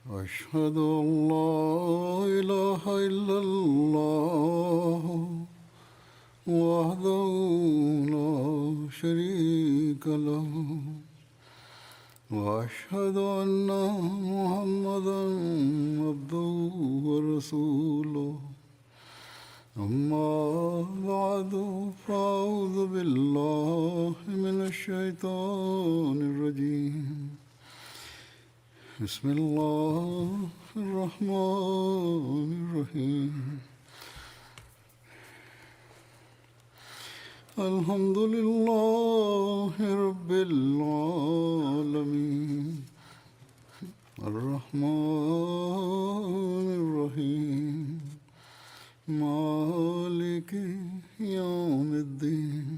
أشهد أن لا إله إلا الله وحده لا شريك له وأشهد أن محمدا عبده ورسوله أما بعد فأعوذ بالله من الشيطان الرجيم بسم الله الرحمن الرحيم الحمد لله رب العالمين الرحمن الرحيم مالك يوم الدين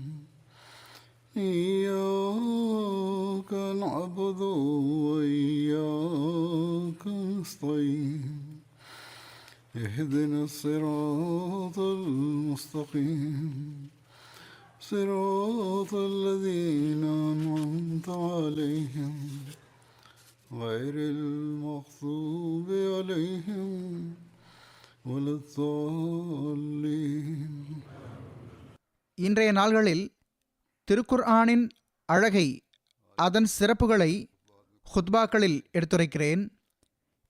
إياك نعبد وإياك نستعين اهدنا الصراط المستقيم صراط الذين أنعمت عليهم غير المغضوب عليهم ولا الضالين. இன்றைய நாள்களில் திருக்குர்ஆனின் அழகை, அதன் சிறப்புகளை ஹுத்பாக்களில் எடுத்துரைக்கிறேன்.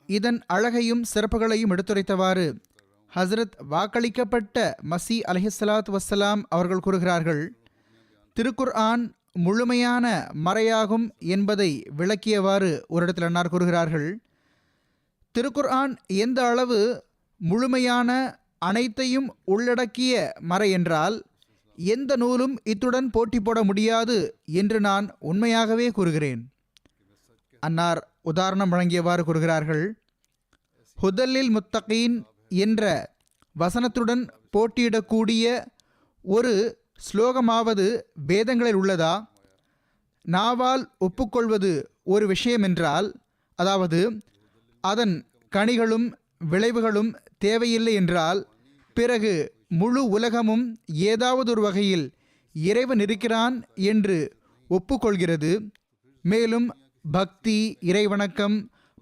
இதன் அழகையும் சிறப்புகளையும் எடுத்துரைத்தவாறு ஹஸ்ரத் வாக்களிக்கப்பட்ட மசி அலைஹிஸ்ஸலாத்து வஸ்ஸலாம் அவர்கள் கூறுகிறார்கள், திருக்குர்ஆன் முழுமையான மறையாகும் என்பதை விளக்கியவாறு ஒரு இடத்தில் அன்னார் கூறுகிறார்கள், திருக்குர்ஆன் எந்த அளவு முழுமையான அனைத்தையும் உள்ளடக்கிய மறை என்றால் எந்த நூலும் இத்துடன் போட்டி போட முடியாது என்று நான் உண்மையாகவே கூறுகிறேன். அன்னார் உதாரணம் வழங்கியவாறு கூறுகிறார்கள், ஹுதல்லில் முத்தகீன் என்ற வசனத்துடன் போட்டியிடக்கூடிய ஒரு ஸ்லோகமாவது வேதங்களில் உள்ளதா? நாவால் ஒப்புக்கொள்வது ஒரு விஷயம் என்றால், அதாவது அதன் கனிகளும் விளைவுகளும் தேவையில்லை என்றால், பிறகு முழு உலகமும் ஏதாவது ஒரு வகையில் இறைவன் இருக்கிறான் என்று ஒப்புக்கொள்கிறது. மேலும் பக்தி, இறைவணக்கம்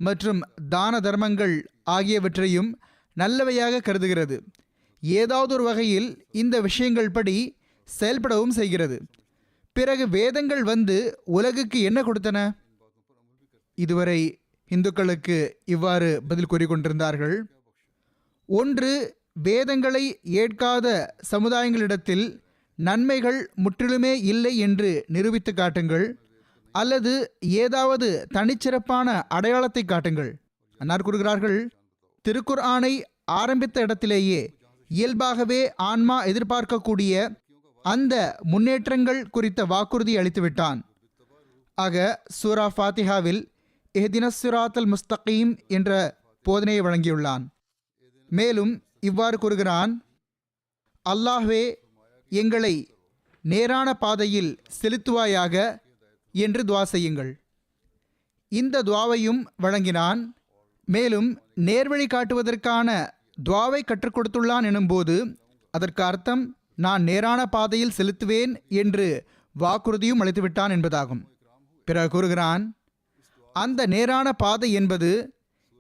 மற்றும் தான தர்மங்கள் ஆகியவற்றையும் நல்லவையாக கருதுகிறது. ஏதாவது ஒரு வகையில் இந்த விஷயங்கள் படி செயல்படவும் செய்கிறது. பிறகு வேதங்கள் வந்து உலகுக்கு என்ன கொடுத்தன? இதுவரை இந்துக்களுக்கு இவ்வாறு பதில் கூறிக்கொண்டிருந்தார்கள். ஒன்று, வேதங்களை ஏற்காத சமுதாயங்களிடத்தில் நன்மைகள் முற்றிலுமே இல்லை என்று நிரூபித்து காட்டுங்கள், அல்லது ஏதாவது தனிச்சிறப்பான அடையாளத்தை காட்டுங்கள். அன்னார் கூறுகிறார்கள், திருக்குர்ஆனை ஆரம்பித்த இடத்திலேயே இயல்பாகவே ஆன்மா எதிர்பார்க்கக்கூடிய அந்த முன்னேற்றங்கள் குறித்த வாக்குறுதி அளித்துவிட்டான். ஆக சூரா ஃபாத்திஹாவில் இஹ்தினஸ் ஸிராத்தல் முஸ்தகீம் என்ற போதனையை வழங்கியுள்ளான். மேலும் இவ்வாறு கூறுகிறான், அல்லாஹ்வே எங்களை நேரான பாதையில் செலுத்துவாயாக என்று துவா செய்யுங்கள். இந்த துவாவையும் வழங்கினான். மேலும் நேர்வழி காட்டுவதற்கான துவாவை கற்றுக் கொடுத்துள்ளான் எனும்போது அதற்கு அர்த்தம் நான் நேரான பாதையில் செலுத்துவேன் என்று வாக்குறுதியும் அளித்துவிட்டான் என்பதாகும். பிறகு கூறுகிறான், அந்த நேரான பாதை என்பது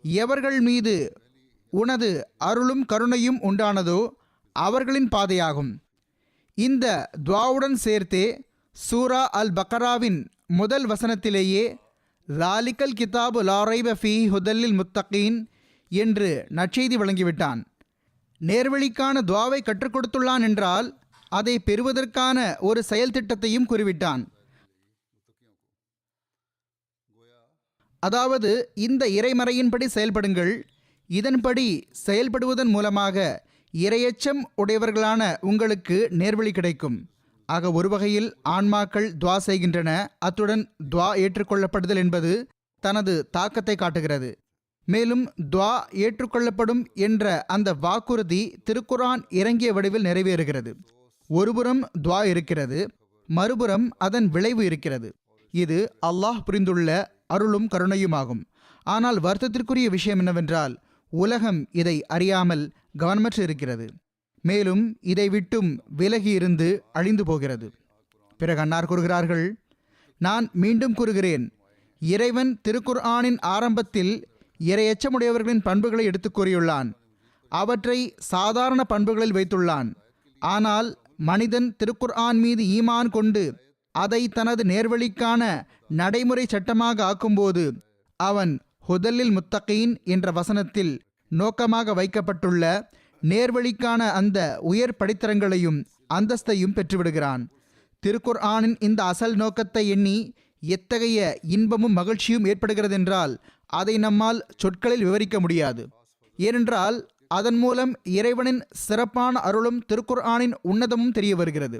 எவர்கள் மீது உனது அருளும் கருணையும் உண்டானதோ அவர்களின் பாதையாகும். இந்த துவாவுடன் சேர்த்தே சூரா அல் பக்கராவின் முதல் வசனத்திலேயே ஸாலிகல் கிதாபு லா ரைப ஃபீஹி ஹுதல்லில் முத்தகீன் என்று நற்செய்தி வழங்கிவிட்டான். நேர்வழிக்கான துவாவை கற்றுக் கொடுத்துள்ளான் என்றால் அதை பெறுவதற்கான ஒரு செயல் திட்டத்தையும் கூறிவிட்டான். அதாவது இந்த இறைமறையின்படி செயல்படுங்கள், இதன்படி செயல்படுவதன் மூலமாக இரையச்சம் உடையவர்களான உங்களுக்கு நேர்வழி கிடைக்கும். ஆக ஒரு வகையில் ஆன்மாக்கள் துவா செய்கின்றன. அத்துடன் துவா ஏற்றுக்கொள்ளப்படுதல் என்பது தனது தாக்கத்தை காட்டுகிறது. மேலும் துவா ஏற்றுக்கொள்ளப்படும் என்ற அந்த வாக்குறுதி திருக்குர்ஆன் இறங்கிய வடிவில் நிறைவேறுகிறது. ஒருபுறம் துவா இருக்கிறது, மறுபுறம் அதன் விளைவு இருக்கிறது. இது அல்லாஹ் புரிந்துள்ள அருளும் கருணையுமாகும். ஆனால் வருத்தத்திற்குரிய விஷயம் என்னவென்றால், உலகம் இதை அறியாமல் கவனமற்று இருக்கிறது. மேலும் இதை விட்டும் விலகி இருந்து அழிந்து போகிறது. பிறகு அன்னார் கூறுகிறார்கள், நான் மீண்டும் கூறுகிறேன், இறைவன் திருக்குர்ஆனின் ஆரம்பத்தில் இரையச்சமுடையவர்களின் பண்புகளை எடுத்துக் கூறியுள்ளான். அவற்றை சாதாரண பண்புகளில் வைத்துள்ளான். ஆனால் மனிதன் திருக்குர்ஆன் மீது ஈமான் கொண்டு அதை தனது நேர்வழிக்கான நடைமுறை சட்டமாக ஆக்கும்போது அவன் ஹுதல்லில் முத்தகீன் என்ற வசனத்தில் நோக்கமாக வைக்கப்பட்டுள்ள நேர்வழிக்கான அந்த உயர் படித்தரங்களையும் அந்தஸ்தையும் பெற்றுவிடுகிறான். திருக்குர்ஆனின் இந்த அசல் நோக்கத்தை எண்ணி எத்தகைய இன்பமும் மகிழ்ச்சியும் ஏற்படுகிறதென்றால் அதை நம்மால் சொற்களில் விவரிக்க முடியாது. ஏனென்றால் அதன் மூலம் இறைவனின் சிறப்பான அருளும் திருக்குர்ஆனின் உன்னதமும் தெரிய வருகிறது.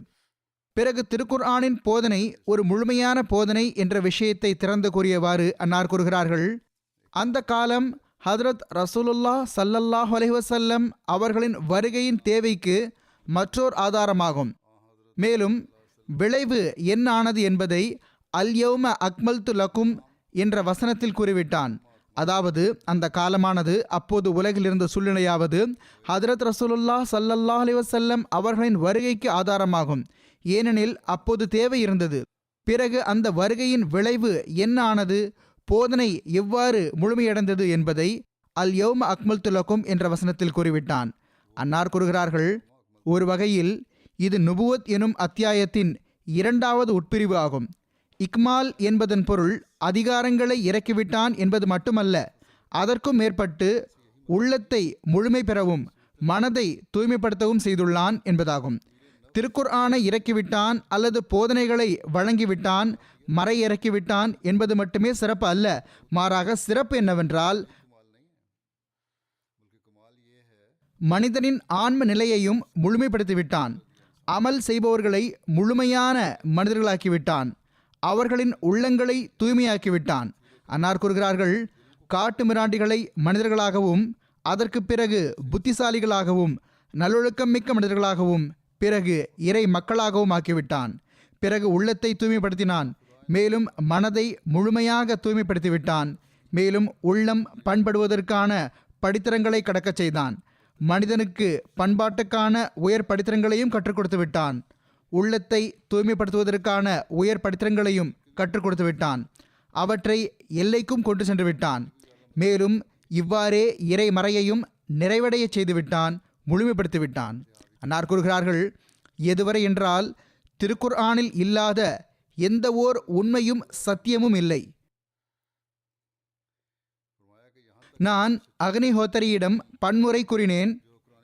பிறகு திருக்குர்ஆனின் போதனை ஒரு முழுமையான போதனை என்ற விஷயத்தை திறந்து கூறியவாறு அன்னார் கூறுகிறார்கள், அந்த காலம் ஹதரத் ரசூலுல்லாஹ் ஸல்லல்லாஹு அலைஹி வஸல்லம் அவர்களின் வருகையின் தேவைக்கு மற்றோர் ஆதாரமாகும். மேலும் விளைவு என்ன ஆனது என்பதை அல்யௌம அக்மல்து லக்கும் என்ற வசனத்தில் கூறிவிட்டான். அதாவது அந்த காலமானது அப்போது உலகில் இருந்த சூழ்நிலையாவது ஹதரத் ரசூலுல்லாஹ் ஸல்லல்லாஹு அலைஹி வஸல்லம் அவர்களின் வருகைக்கு ஆதாரமாகும். ஏனெனில் அப்போது தேவை இருந்தது. பிறகு அந்த வருகையின் விளைவு என்ன ஆனது, போதனை எவ்வாறு முழுமையடைந்தது என்பதை அல்யௌம அக்மல்து லக்கும் என்ற வசனத்தில் கூறிவிட்டான். அன்னார் கூறுகிறார்கள், ஒரு வகையில் இது நுபுவத் எனும் அத்தியாயத்தின் 2வது உட்பிரிவு ஆகும். இக்மால் என்பதன் பொருள் அதிகாரங்களை இறக்கிவிட்டான் என்பது மட்டுமல்ல, அதற்கும் மேற்பட்டு உள்ளத்தை முழுமை பெறவும் மனதை தூய்மைப்படுத்தவும் செய்துள்ளான் என்பதாகும். திருக்குர்ஆனை இறக்கிவிட்டான் அல்லது போதனைகளை வழங்கிவிட்டான், மறை இறக்கிவிட்டான் என்பது மட்டுமே சிறப்பு அல்ல. மாறாக சிறப்பு என்னவென்றால் மனிதனின் ஆன்ம நிலையையும் முழுமைப்படுத்திவிட்டான். அமல் செய்பவர்களை முழுமையான மனிதர்களாக்கிவிட்டான். அவர்களின் உள்ளங்களை தூய்மையாக்கிவிட்டான். அன்னார் கூறுகிறார்கள், காட்டு மிராண்டிகளை மனிதர்களாகவும் அதற்கு பிறகு புத்திசாலிகளாகவும் நல்லொழுக்கம் மிக்க மனிதர்களாகவும் பிறகு இறை மக்களாகவும் ஆக்கிவிட்டான். பிறகு உள்ளத்தை தூய்மைப்படுத்தினான். மேலும் மனதை முழுமையாக தூய்மைப்படுத்திவிட்டான். மேலும் உள்ளம் பண்படுவதற்கான படித்தரங்களை கடக்கச் செய்தான். மனிதனுக்கு பண்பாட்டுக்கான உயர் படித்தரங்களையும் கற்றுக் கொடுத்து விட்டான். உள்ளத்தை தூய்மைப்படுத்துவதற்கான உயர் படித்தரங்களையும் கற்றுக் கொடுத்து விட்டான். அவற்றை எல்லைக்கும் கொண்டு சென்று விட்டான். மேலும் இவ்வாறே இறை மறையையும் நிறைவடைய செய்துவிட்டான், முழுமைப்படுத்திவிட்டான். அன்னார் கூறுகிறார்கள், எதுவரை என்றால் திருக்குர்ஆனில் இல்லாத எந்த ஓர் உண்மையும் சத்தியமும் இல்லை. நான் அக்னிஹோத்தரியிடம் பன்முறை கூறினேன்.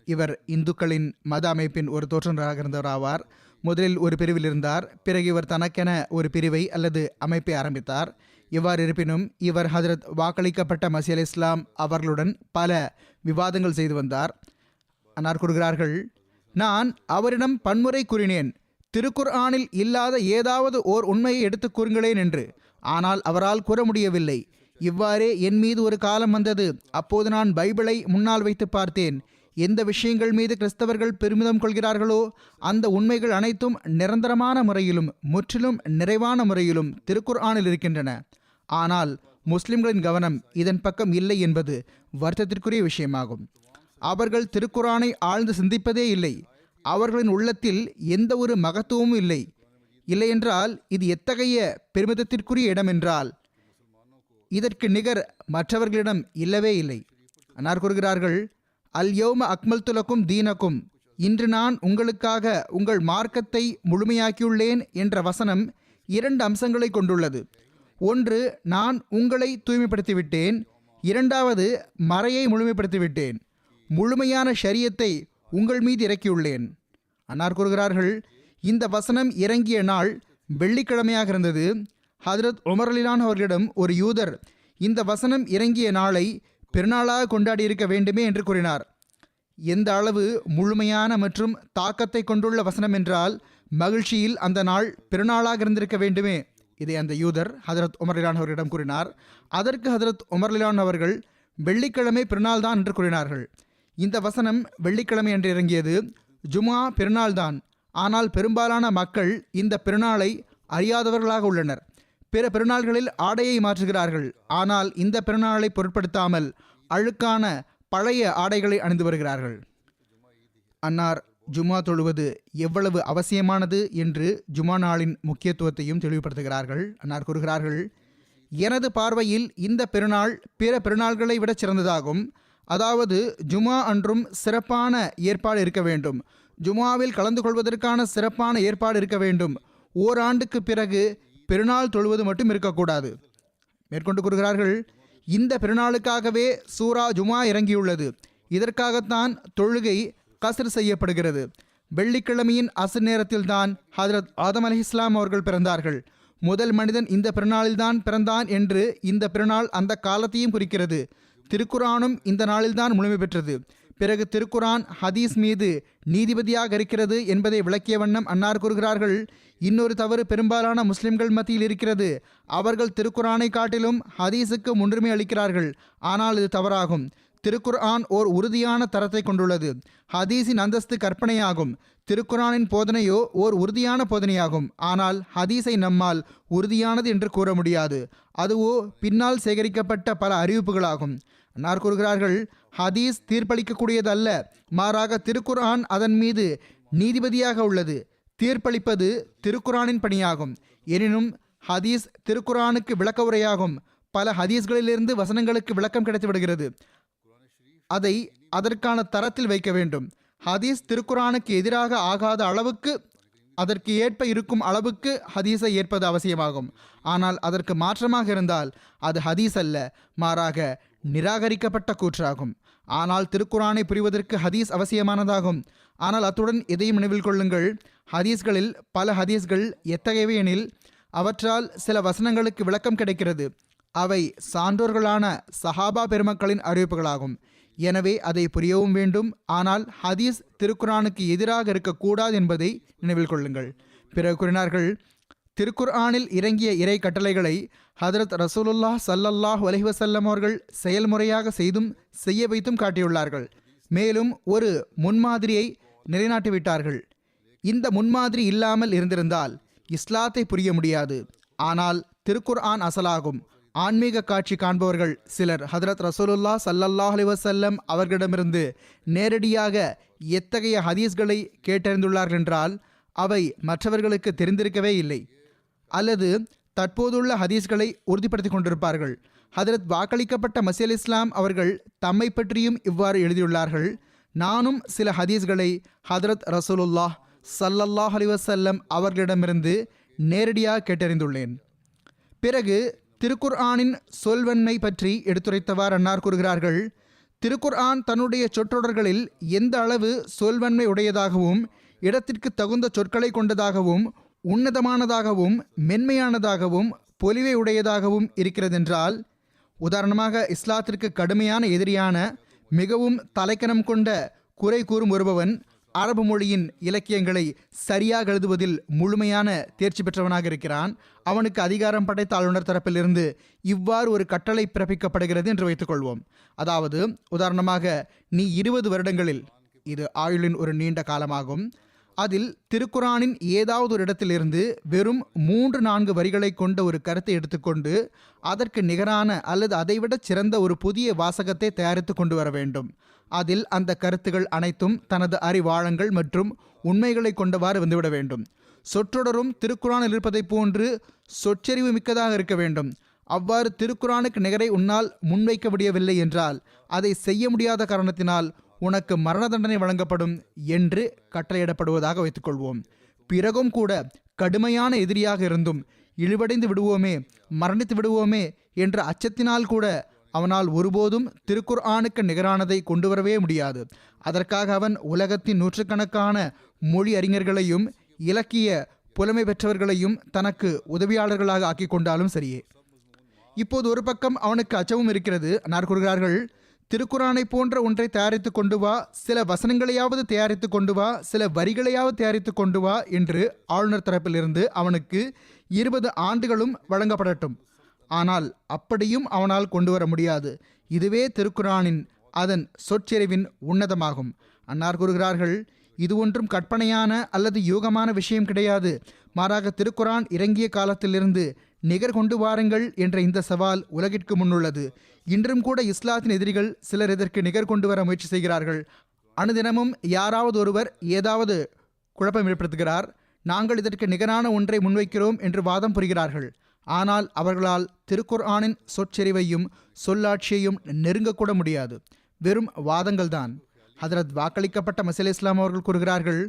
இவர் இந்துக்களின் மத அமைப்பின் ஒரு தோற்றராக இருந்தவர் ஆவார். முதலில் ஒரு பிரிவில் இருந்தார். பிறகு இவர் தனக்கென ஒரு பிரிவை அல்லது அமைப்பை ஆரம்பித்தார். இவ்வாறு இருப்பினும் இவர் ஹஜரத் வாக்களிக்கப்பட்ட மஸீஹ் அலைஹிஸ்ஸலாம் அவர்களுடன் பல விவாதங்கள் செய்து வந்தார். அன்னார் கூறுகிறார்கள், நான் அவரிடம் பன்முறை கூறினேன், திருக்குர்ஆனில் இல்லாத ஏதாவது ஓர் உண்மையை எடுத்துக் கூறுங்களேன் என்று. ஆனால் அவரால் கூற முடியவில்லை. இவ்வாறே என் மீது ஒரு காலம் வந்தது. அப்போது நான் பைபிளை முன்னால் வைத்து பார்த்தேன். எந்த விஷயங்கள் மீது கிறிஸ்தவர்கள் பெருமிதம் கொள்கிறார்களோ அந்த உண்மைகள் அனைத்தும் நிரந்தரமான முறையிலும் முற்றிலும் நிறைவான முறையிலும் திருக்குர்ஆனில் இருக்கின்றன. ஆனால் முஸ்லிம்களின் கவனம் இதன் பக்கம் இல்லை என்பது வருத்தத்திற்குரிய விஷயமாகும். அவர்கள் திருக்குர்ஆனை ஆழ்ந்து சிந்திப்பதே இல்லை. அவர்களின் உள்ளத்தில் எந்த ஒரு மகத்துவமும் இல்லை. இல்லையென்றால் இது எத்தகைய பெருமிதத்திற்குரிய இடம் என்றால் இதற்கு நிகர் மற்றவர்களிடம் இல்லவே இல்லை. அன்னார் கூறுகிறார்கள், அல்யௌம அக்மல்து லக்கும் தீனக்கும், இன்று நான் உங்களுக்காக உங்கள் மார்க்கத்தை முழுமையாக்கியுள்ளேன் என்ற வசனம் 2 அம்சங்களை கொண்டுள்ளது. ஒன்று, நான் உங்களை தூய்மைப்படுத்திவிட்டேன். 2வது, மறையை முழுமைப்படுத்திவிட்டேன். முழுமையான ஷரியத்தை உங்கள் மீது இறக்கியுள்ளேன். அன்னார் கூறுகிறார்கள், இந்த வசனம் இறங்கிய நாள் வெள்ளிக்கிழமையாக இருந்தது. ஹதரத் உமர் ரலியல்லாஹு அவர்களிடம் ஒரு யூதர் இந்த வசனம் இறங்கிய நாளை பெருநாளாக கொண்டாடியிருக்க வேண்டுமே என்று கூறினார். எந்த அளவு முழுமையான மற்றும் தாக்கத்தை கொண்டுள்ள வசனம் என்றால் மகிழ்ச்சியில் அந்த நாள் பெருநாளாக இருந்திருக்க வேண்டுமே. இதை அந்த யூதர் ஹதரத் உமர் ரலியல்லாஹு அவர்களிடம் கூறினார். அதற்கு ஹதரத் உமர் ரலியல்லாஹு அவர்கள் வெள்ளிக்கிழமை பெருநாள் தான் என்று கூறினார்கள். இந்த வசனம் வெள்ளிக்கிழமை என்று இறங்கியது. ஜுமா பெருநாள் தான். ஆனால் பெரும்பாலான மக்கள் இந்த பெருநாளை அறியாதவர்களாக உள்ளனர். பிற பெருநாள்களில் ஆடையை மாற்றுகிறார்கள். ஆனால் இந்த பெருநாளை பொருட்படுத்தாமல் அழுக்கான பழைய ஆடைகளை அணிந்து வருகிறார்கள். அன்னார் ஜுமா தொழுவது எவ்வளவு அவசியமானது என்று ஜுமா நாளின் முக்கியத்துவத்தையும் தெளிவுபடுத்துகிறார்கள். அன்னார் கூறுகிறார்கள், எனது பார்வையில் இந்த பெருநாள் பிற பெருநாள்களை விட சிறந்ததாகும். அதாவது ஜுமா அன்றும் சிறப்பான ஏற்பாடு இருக்க வேண்டும். ஜுமாவில் கலந்து கொள்வதற்கான சிறப்பான ஏற்பாடு இருக்க வேண்டும். ஓராண்டுக்கு பிறகு பெருநாள் தொழுவது மட்டும் இருக்கக்கூடாது. மேற்கொண்டு கூறுகிறார்கள், இந்த பெருநாளுக்காகவே சூரா ஜுமா இறங்கியுள்ளது. இதற்காகத்தான் தொழுகை கஸ்ர் செய்யப்படுகிறது. வெள்ளிக்கிழமையின் அசர் நேரத்தில்தான் ஹஜ்ரத் ஆதம் அலைஹிஸ்ஸலாம் அவர்கள் பிறந்தார்கள். முதல் மனிதன் இந்த பெருநாளில்தான் பிறந்தான் என்று இந்த பெருநாள் அந்த காலத்தையும் குறிக்கிறது. திருக்குரானும் இந்த நாளில்தான் முழுமை பெற்றது. பிறகு திருக்குரான் ஹதீஸ் மீது நீதிபதியாக இருக்கிறது என்பதை விளக்கிய வண்ணம் அன்னார் கூறுகிறார்கள், இன்னொரு தவறு பெரும்பாலான முஸ்லிம்கள் மத்தியில் இருக்கிறது. அவர்கள் திருக்குரானை காட்டிலும் ஹதீஸுக்கு முன்னுரிமை அளிக்கிறார்கள். ஆனால் இது தவறாகும். திருக்குர்ஆன் ஓர் உறுதியான தரத்தை கொண்டுள்ளது. ஹதீஸின் அந்தஸ்து கற்பனையாகும். திருக்குரானின் போதனையோ ஓர் உறுதியான போதனையாகும். ஆனால் ஹதீஸை நம்மால் உறுதியானது என்று கூற முடியாது. அதுவோ பின்னால் சேகரிக்கப்பட்ட பல அறிவிப்புகளாகும். அன்னார் கூறுகிறார்கள், ஹதீஸ் தீர்ப்பளிக்கக்கூடியதல்ல, மாறாக திருக்குர்ஆன் அதன் மீது நீதிபதியாக உள்ளது. தீர்ப்பளிப்பது திருக்குரானின் பணியாகும். எனினும் ஹதீஸ் திருக்குரானுக்கு விளக்க உரையாகும். பல ஹதீஸ்களிலிருந்து வசனங்களுக்கு விளக்கம் கிடைத்துவிடுகிறது. அதை அதற்கான தரத்தில் வைக்க வேண்டும். ஹதீஸ் திருக்குரானுக்கு எதிராக ஆகாத அளவுக்கு, அதற்கு ஏற்ப இருக்கும் அளவுக்கு ஹதீஸை ஏற்பது அவசியமாகும். ஆனால் அதற்கு மாற்றமாக இருந்தால் அது ஹதீஸ் அல்ல, மாறாக நிராகரிக்கப்பட்ட கூற்றாகும். ஆனால் திருக்குரானை புரிவதற்கு ஹதீஸ் அவசியமானதாகும். ஆனால் அத்துடன் எதையும் நினைவில் கொள்ளுங்கள், ஹதீஸ்களில் பல ஹதீஸ்கள் எத்தகையவை எனில் அவற்றால் சில வசனங்களுக்கு விளக்கம் கிடைக்கிறது. அவை சான்றோர்களான சஹாபா பெருமக்களின் அறிவிப்புகளாகும். எனவே அதை புரியவும் வேண்டும். ஆனால் ஹதீஸ் திருக்குரானுக்கு எதிராக இருக்கக்கூடாது என்பதை நினைவில் கொள்ளுங்கள். பிறகு கூறினார்கள், திருக்குர்ஆனில் இறங்கிய இறை கட்டளைகளை ஹதரத் ரசூலுல்லாஹ் ஸல்லல்லாஹு அலைஹி வஸல்லம் அவர்கள் செயல்முறையாக செய்தும் செய்ய வைத்தும் காட்டியுள்ளார்கள். மேலும் ஒரு முன்மாதிரியை நிலைநாட்டிவிட்டார்கள். இந்த முன்மாதிரி இல்லாமல் இருந்திருந்தால் இஸ்லாத்தை புரிய முடியாது. ஆனால் திருக்குர்ஆன் அசலாகும். ஆன்மீக காட்சி காண்பவர்கள் சிலர் ஹதரத் ரசூலுல்லாஹ் ஸல்லல்லாஹு அலைஹி வஸல்லம் அவர்களிடமிருந்து நேரடியாக எத்தகைய ஹதீஸ்களை கேட்டறிந்துள்ளார்கள் என்றால் அவை மற்றவர்களுக்கு தெரிந்திருக்கவே இல்லை, அல்லது தற்போதுள்ள ஹதீஸ்களை உறுதிப்படுத்தி கொண்டிருப்பார்கள். ஹதரத் வாக்களிக்கப்பட்ட மஸீஹ் அலைஹிஸ்ஸலாம் அவர்கள் தம்மை பற்றியும் இவ்வாறு எழுதியுள்ளார்கள், நானும் சில ஹதீஸ்களை ஹதரத் ரசூலுல்லாஹ் ஸல்லல்லாஹு அலைஹி வஸல்லம் அவர்களிடமிருந்து நேரடியாக கேட்டறிந்துள்ளேன். பிறகு திருக்குர்ஆனின் சொல்வன்மை பற்றி எடுத்துரைத்தவாறு அன்னார் கூறுகிறார்கள், திருக்குர்ஆன் தன்னுடைய சொற்றொடர்களில் எந்த அளவு சொல்வன்மை உடையதாகவும் இடத்திற்கு தகுந்த சொற்களை கொண்டதாகவும் உன்னதமானதாகவும் மென்மையானதாகவும் பொலிவை உடையதாகவும் இருக்கிறதென்றால், உதாரணமாக இஸ்லாத்திற்கு கடுமையான எதிரியான மிகவும் தலைக்கணம் கொண்ட குறை கூறும் ஒருபவன் அரபு மொழியின் இலக்கியங்களை சரியாக எழுதுவதில் முழுமையான தேர்ச்சி பெற்றவனாக இருக்கிறான். அவனுக்கு அதிகாரம் படைத்த ஆளுநர் தரப்பிலிருந்து இவ்வாறு ஒரு கட்டளை பிறப்பிக்கப்படுகிறது என்று வைத்துக்கொள்வோம். அதாவது உதாரணமாக, நீ 20 வருடங்களில், இது ஆயுளின் ஒரு நீண்ட காலமாகும், அதில் திருக்குரானின் ஏதாவது ஒரு இடத்திலிருந்து வெறும் 3-4 வரிகளை கொண்ட ஒரு கருத்தை எடுத்துக்கொண்டு அதற்கு நிகரான அல்லது அதைவிட சிறந்த ஒரு புதிய வாசகத்தை தயாரித்து கொண்டு வர வேண்டும். அதில் அந்த கருத்துகள் அனைத்தும் தனது அறிவாழங்கள் மற்றும் உண்மைகளை கொண்டவாறு வந்துவிட வேண்டும். சொற்றொடரும் திருக்குரானில் இருப்பதைப் போன்று சொற்செறிவு மிக்கதாக இருக்க வேண்டும். அவ்வாறு திருக்குரானுக்கு நிகரை உன்னால் முன்வைக்க முடியவில்லை என்றால் அதை செய்ய முடியாத காரணத்தினால் உனக்கு மரண தண்டனை வழங்கப்படும் என்று கட்டளையிடப்படுவதாக வைத்துக்கொள்வோம். பிறகும் கூட கடுமையான எதிரியாக இருந்தும் இழிவடைந்து விடுவோமே, மரணித்து விடுவோமே என்ற அச்சத்தினால் கூட அவனால் ஒருபோதும் திருக்குர்ஆனுக்கு நிகரானதை கொண்டு வரவே முடியாது. அதற்காக அவன் உலகத்தின் நூற்றுக்கணக்கான மொழி அறிஞர்களையும் இலக்கிய புலமை பெற்றவர்களையும் தனக்கு உதவியாளர்களாக ஆக்கி கொண்டாலும் சரியே. இப்போது ஒரு பக்கம் அவனுக்கு அச்சமும் இருக்கிறது. அன்னார் கூறுகிறார்கள், திருக்குரானை போன்ற ஒன்றை தயாரித்து கொண்டு வா, சில வசனங்களையாவது தயாரித்து கொண்டு வா, சில வரிகளையாவது தயாரித்து கொண்டு வா என்று ஆளுநர் தரப்பிலிருந்து அவனுக்கு 20 ஆண்டுகளும் வழங்கப்படட்டும். ஆனால் அப்படியும் அவனால் கொண்டு வர முடியாது. இதுவே திருக்குரானின் அதன் சொற்செறிவின் உன்னதமாகும். அன்னார் கூறுகிறார்கள், இது ஒன்றும் கற்பனையான அல்லது யூகமான விஷயம் கிடையாது. மாறாக திருக்குரான் இறங்கிய காலத்திலிருந்து நிகர் கொண்டு வாருங்கள் என்ற இந்த சவால் உலகிற்கு முன்னுள்ளது. இன்றும் கூட இஸ்லாத்தின் எதிரிகள் சிலர் இதற்கு நிகர் கொண்டு வர முயற்சி செய்கிறார்கள். அனுதினமும் யாராவது ஒருவர் ஏதாவது குழப்பம் ஏற்படுத்துகிறார். நாங்கள் இதற்கு நிகரான ஒன்றை முன்வைக்கிறோம் என்று வாதம் புரிகிறார்கள். ஆனால் அவர்களால் திருக்குர்ஆனின் சொற்செறிவையும் சொல்லாட்சியையும் நெருங்கக்கூட முடியாது. வெறும் வாதங்கள்தான். ஹதரத் வாக்களிக்கப்பட்ட மசீஹ் இஸ்லாம் அவர்கள் கூறுகிறார்கள்,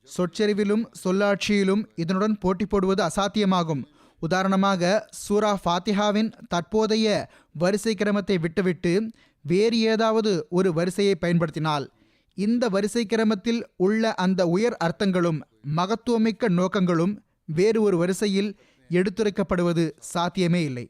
சொற்செறிவிலும் சொல்லாட்சியிலும் இதனுடன் போட்டி போடுவது அசாத்தியமாகும். உதாரணமாக, சூரா ஃபாத்திஹாவின் தற்போதைய வரிசை கிரமத்தை விட்டுவிட்டு வேறு ஏதாவது ஒரு வரிசையை பயன்படுத்தினால் இந்த வரிசை கிரமத்தில் உள்ள அந்த உயர் அர்த்தங்களும் மகத்துவமிக்க நோக்கங்களும் வேறு ஒரு வரிசையில் எடுத்துரைக்கப்படுவது சாத்தியமே இல்லை.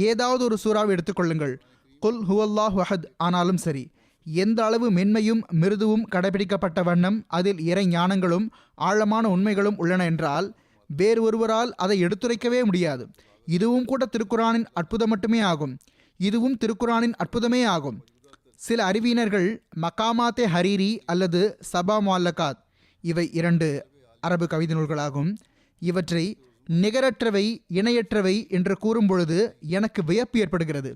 ஏதாவது ஒரு சூறாவை எடுத்துக்கொள்ளுங்கள், குல் ஹுவல்லாஹு அஹத் ஆனாலும் சரி, எந்த அளவு மென்மையும் மிருதுவும் கடைபிடிக்கப்பட்ட வண்ணம் அதில் இறை ஞானங்களும் ஆழமான உண்மைகளும் உள்ளன என்றால் வேறு ஒருவரால் அதை எடுத்துரைக்கவே முடியாது. இதுவும் கூட திருக்குரானின் அற்புதம் மட்டுமே ஆகும். இதுவும் திருக்குரானின் அற்புதமே ஆகும். சில அறிவியினர்கள் மகாமாத்தே ஹரீரி அல்லது சபா முஅல்லகாத், இவை 2 அரபு கவிதை நூல்களாகும், இவற்றை நிகரற்றவை இணையற்றவை என்று கூறும் பொழுது எனக்கு வியப்பு ஏற்படுகிறது.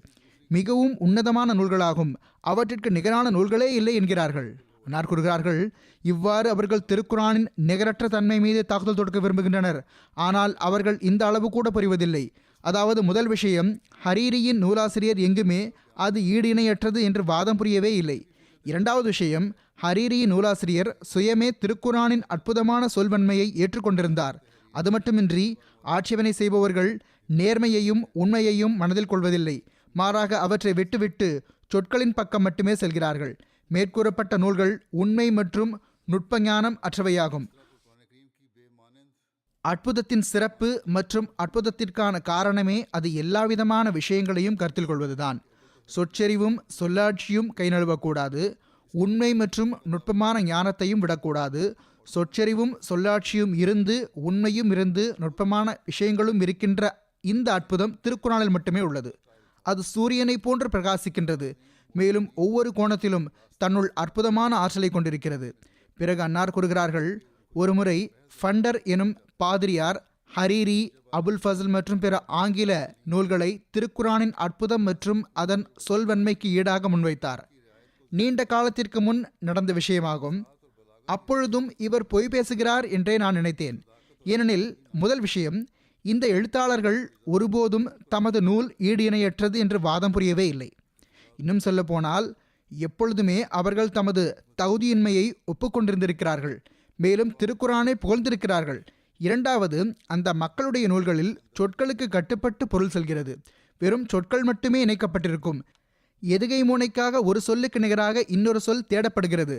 மிகவும் உன்னதமான நூல்களாகும், அவற்றிற்கு நிகரான நூல்களே இல்லை என்கிறார்கள். அன்னார் கூறுகிறார்கள், இவ்வாறு அவர்கள் திருக்குரானின் நிகரற்ற தன்மை மீது தாக்குதல் தொடுக்க விரும்புகின்றனர். ஆனால் அவர்கள் இந்த அளவு கூட புரிவதில்லை. அதாவது, முதல் விஷயம், ஹரீரியின் நூலாசிரியர் எங்குமே அது ஈடு இணையற்றது என்று வாதம் புரியவே இல்லை. இரண்டாவது விஷயம், ஹரீரியின் நூலாசிரியர் சுயமே திருக்குரானின் அற்புதமான சொல்வன்மையை ஏற்றுக்கொண்டிருந்தார். அது மட்டுமின்றி ஆட்சேபனை செய்பவர்கள் நேர்மையையும் உண்மையையும் மனதில் கொள்வதில்லை. மாறாக அவற்றை விட்டுவிட்டு சொற்களின் பக்கம் மட்டுமே செல்கிறார்கள். மேற்கூறப்பட்ட நூல்கள் உண்மை மற்றும் நுட்ப ஞானம் அற்றவையாகும். அற்புதத்தின் சிறப்பு மற்றும் அற்புதத்திற்கான காரணமே அது எல்லாவிதமான விஷயங்களையும் கருத்தில் கொள்வதுதான். சொற்செறிவும் சொல்லாட்சியும் கை நழுவக்கூடாது. உண்மை மற்றும் நுட்பமான ஞானத்தையும் விடக்கூடாது. சொற்செறிவும் சொல்லாட்சியும் இருந்து உண்மையும் இருந்து நுட்பமான விஷயங்களும் இருக்கின்ற இந்த அற்புதம் திருக்குரானில் மட்டுமே உள்ளது. அது சூரியனை போன்று பிரகாசிக்கின்றது. மேலும் ஒவ்வொரு கோணத்திலும் தன்னுள் அற்புதமான ஆற்றலை கொண்டிருக்கிறது. பிறகு அன்னார் கூறுகிறார்கள், ஒருமுறை ஃபண்டர் எனும் பாதிரியார் ஹரீரி, அபுல் ஃபஸ்ல் மற்றும் பிற ஆங்கில நூல்களை திருக்குரானின் அற்புதம் மற்றும் அதன் சொல்வன்மைக்கு ஈடாக முன்வைத்தார். நீண்ட காலத்திற்கு முன் நடந்த விஷயமாகும். அப்பொழுதும் இவர் பொய் பேசுகிறார் என்றே நான் நினைத்தேன். ஏனெனில் முதல் விஷயம், இந்த எழுத்தாளர்கள் ஒருபோதும் தமது நூல் ஈடு இணையற்றது என்று வாதம் புரியவே இல்லை. இன்னும் சொல்ல போனால், எப்பொழுதுமே அவர்கள் தமது தகுதியின்மையை ஒப்புக்கொண்டிருந்திருக்கிறார்கள். மேலும் திருக்குரானை புகழ்ந்திருக்கிறார்கள். இரண்டாவது, அந்த மக்களுடைய நூல்களில் சொற்களுக்கு கட்டுப்பட்டு பொருள் செல்கிறது. வெறும் சொற்கள் மட்டுமே இணைக்கப்பட்டிருக்கும். எதுகை மூனைக்காக ஒரு சொல்லுக்கு நிகராக இன்னொரு சொல் தேடப்படுகிறது.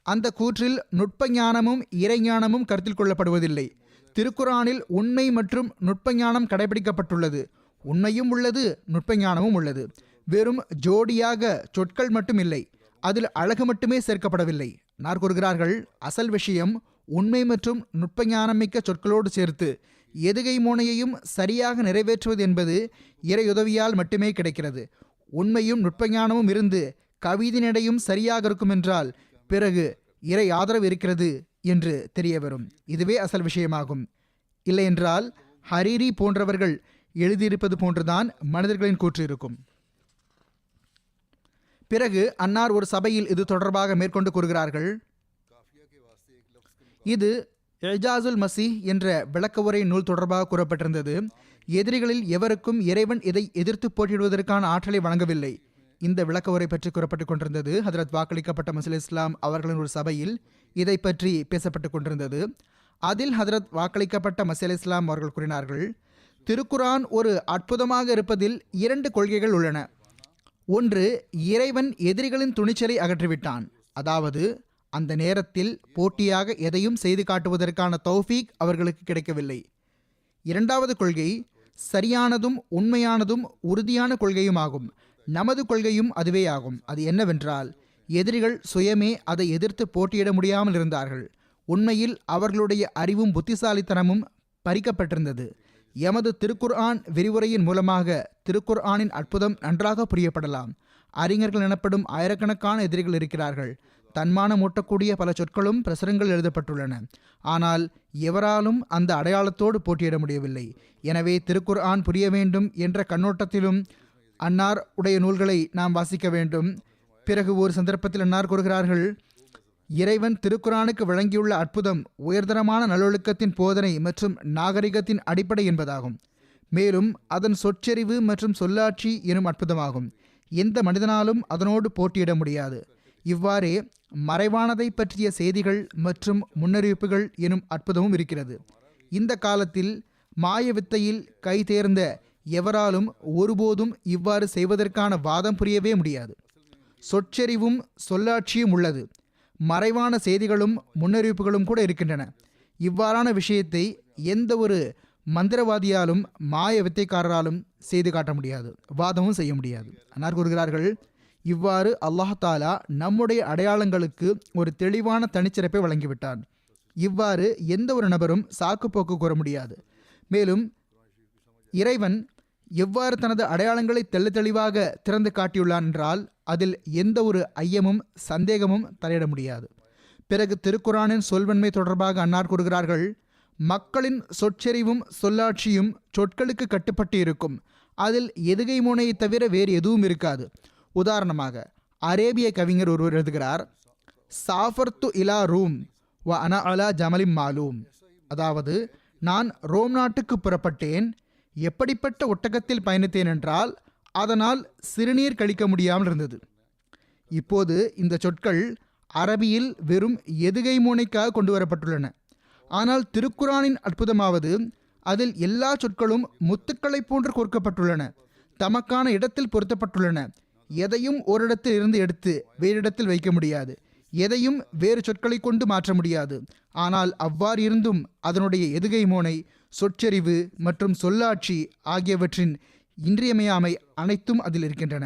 அந்த கூற்றில் நுட்ப ஞானமும் இறைஞானமும் கருத்தில் கொள்ளப்படுவதில்லை. திருக்குரானில் உண்மை மற்றும் நுட்ப ஞானம் கடைபிடிக்கப்பட்டுள்ளது. உண்மையும் உள்ளது, நுட்ப ஞானமும் உள்ளது. வெறும் ஜோடியாக சொற்கள் மட்டும் இல்லை, அதில் அழகு மட்டுமே சேர்க்கப்படவில்லை. நான் கூறுகிறார்கள், அசல் விஷயம் உண்மை மற்றும் நுட்ப ஞானமிக்க சொற்களோடு சேர்த்து எதுகை மோனையையும் சரியாக நிறைவேற்றுவது என்பது இறையுதவியால் மட்டுமே கிடைக்கிறது. உண்மையும் நுட்ப ஞானமும் இருந்து கவிதையினையும் சரியாக இருக்கும் என்றால் பிறகு இறை ஆதரவு இருக்கிறது என்று தெரிய வரும். இதுவே அசல் விஷயமாகும். இல்லையென்றால் ஹரீரி போன்றவர்கள் எழுதியிருப்பது போன்றுதான் மனிதர்களின் கூற்று இருக்கும். பிறகு அன்னார் ஒரு சபையில் இது தொடர்பாக மேற்கொண்டு கூறுகிறார்கள், இது இஜாசுல் மசீஹ் என்ற விளக்க உரை நூல் தொடர்பாக கூறப்பட்டிருந்தது. எதிரிகளில் எவருக்கும் இறைவன் இதை எதிர்த்து போட்டியிடுவதற்கான ஆற்றலை வழங்கவில்லை. இந்த விளக்க உரை பற்றி கூறப்பட்டு கொண்டிருந்தது. ஹதரத் வாக்களிக்கப்பட்ட மசீஹ் இஸ்லாம் அவர்களின் ஒரு சபையில் இதை பற்றி பேசப்பட்டு கொண்டிருந்தது. அதில் ஹதரத் வாக்களிக்கப்பட்ட மசீஹ் இஸ்லாம் அவர்கள் கூறினார்கள், திருக்குரான் ஒரு அற்புதமாக இருப்பதில் 2 கொள்கைகள் உள்ளன. ஒன்று, இறைவன் எதிரிகளின் துணிச்சலை அகற்றிவிட்டான். அதாவது அந்த நேரத்தில் போட்டியாக எதையும் செய்து காட்டுவதற்கான தௌஃபீக் அவர்களுக்கு கிடைக்கவில்லை. இரண்டாவது கொள்கை சரியானதும் உண்மையானதும் உறுதியான கொள்கையும் ஆகும். நமது கொள்கையும் அதுவே ஆகும். அது என்னவென்றால், எதிரிகள் சுயமே அதை எதிர்த்து போட்டியிட முடியாமல் இருந்தார்கள். உண்மையில் அவர்களுடைய அறிவும் புத்திசாலித்தனமும் பறிக்கப்பட்டிருந்தது. எமது திருக்குர்ஆன் விரிவுரையின் மூலமாக திருக்குர்ஆனின் அற்புதம் நன்றாக புரியப்படலாம். அறிஞர்கள் எனப்படும் ஆயிரக்கணக்கான எதிரிகள் இருக்கிறார்கள். தன்மானம் ஊட்டக்கூடிய பல சொற்களும் பிரசுரங்கள் எழுதப்பட்டுள்ளன. ஆனால் எவராலும் அந்த அடையாளத்தோடு போட்டியிட முடியவில்லை. எனவே திருக்குர்ஆன் புரிய வேண்டும் என்ற கண்ணோட்டத்திலும் அன்னார் உடைய நூல்களை நாம் வாசிக்க வேண்டும். பிறகு ஒரு சந்தர்ப்பத்தில் அன்னார் கூறுகிறார்கள், இறைவன் திருக்குர்ஆனுக்கு வழங்கியுள்ள அற்புதம் உயர்தரமான நல்லொழுக்கத்தின் போதனை மற்றும் நாகரிகத்தின் அடிப்படை என்பதாகும். மேலும் அதன் சொற்செறிவு மற்றும் சொல்லாட்சி எனும் அற்புதமாகும். எந்த மனிதனாலும் அதனோடு போட்டியிட முடியாது. இவ்வாறே மறைவானதை பற்றிய செய்திகள் மற்றும் முன்னறிவிப்புகள் எனும் அற்புதமும் இருக்கிறது. இந்த காலத்தில் மாய வித்தையில் கைதேர்ந்த எவராலும் ஒருபோதும் இவ்வாறு செய்வதற்கான வாதம் புரியவே முடியாது. சொற்செறிவும் சொல்லாட்சியும் உள்ளது. மறைவான செய்திகளும் முன்னறிவிப்புகளும் கூட இருக்கின்றன. இவ்வாறான விஷயத்தை எந்த ஒரு மந்திரவாதியாலும் மாய வித்தைக்காரராலும் செய்து காட்ட முடியாது, வாதமும் செய்ய முடியாது. அன்னார் கூறுகிறார்கள், இவ்வாறு அல்லாஹ் தாலா நம்முடைய அடையாளங்களுக்கு ஒரு தெளிவான தனிச்சிறப்பை வழங்கிவிட்டான். இவ்வாறு எந்த ஒரு நபரும் சாக்குப்போக்கு கூற முடியாது. மேலும் இறைவன் எவ்வாறு தனது அடையாளங்களை தெளிவாக திறந்து காட்டியுள்ளான் என்றால் அதில் எந்த ஒரு ஐயமும் சந்தேகமும் தலையிட முடியாது. பிறகு திருக்குரானின் சொல்வன்மை தொடர்பாக அன்னார் கூறுகிறார்கள், மக்களின் சொற்செறிவும் சொல்லாட்சியும் சொற்களுக்கு கட்டுப்பட்டு இருக்கும். அதில் எதுகை மோனையை தவிர வேறு எதுவும் இருக்காது. உதாரணமாக அரேபிய கவிஞர் ஒருவர் எழுதுகிறார், சாஃபர்த்து இலா ரூம் வ அனா அலா ஜமலிம் மாலூம். அதாவது, நான் ரோம் நாட்டுக்கு புறப்பட்டேன். எப்படிப்பட்ட ஒட்டகத்தில் பயணித்தேன் என்றால் அதனால் சிறுநீர் கழிக்க முடியாமல் இருந்தது. இப்போது இந்த சொற்கள் அரபியில் வெறும் எதுகை மோனைக்காக கொண்டு வரப்பட்டுள்ளன. ஆனால் திருக்குரானின் அற்புதமாவது அதில் எல்லா சொற்களும் முத்துக்களை போன்று கோர்க்கப்பட்டுள்ளன, தமக்கான இடத்தில் பொருத்தப்பட்டுள்ளன. எதையும் ஓரிடத்தில் இருந்து எடுத்து வேறிடத்தில் வைக்க முடியாது, எதையும் வேறு சொற்களை கொண்டு மாற்ற முடியாது. ஆனால் அவ்வாறு இருந்தும் அதனுடைய எதுகை மோனை, சொற்செறிவு மற்றும் சொல்லாட்சி ஆகியவற்றின் இன்றியமையாமை அனைத்தும் அதில் இருக்கின்றன.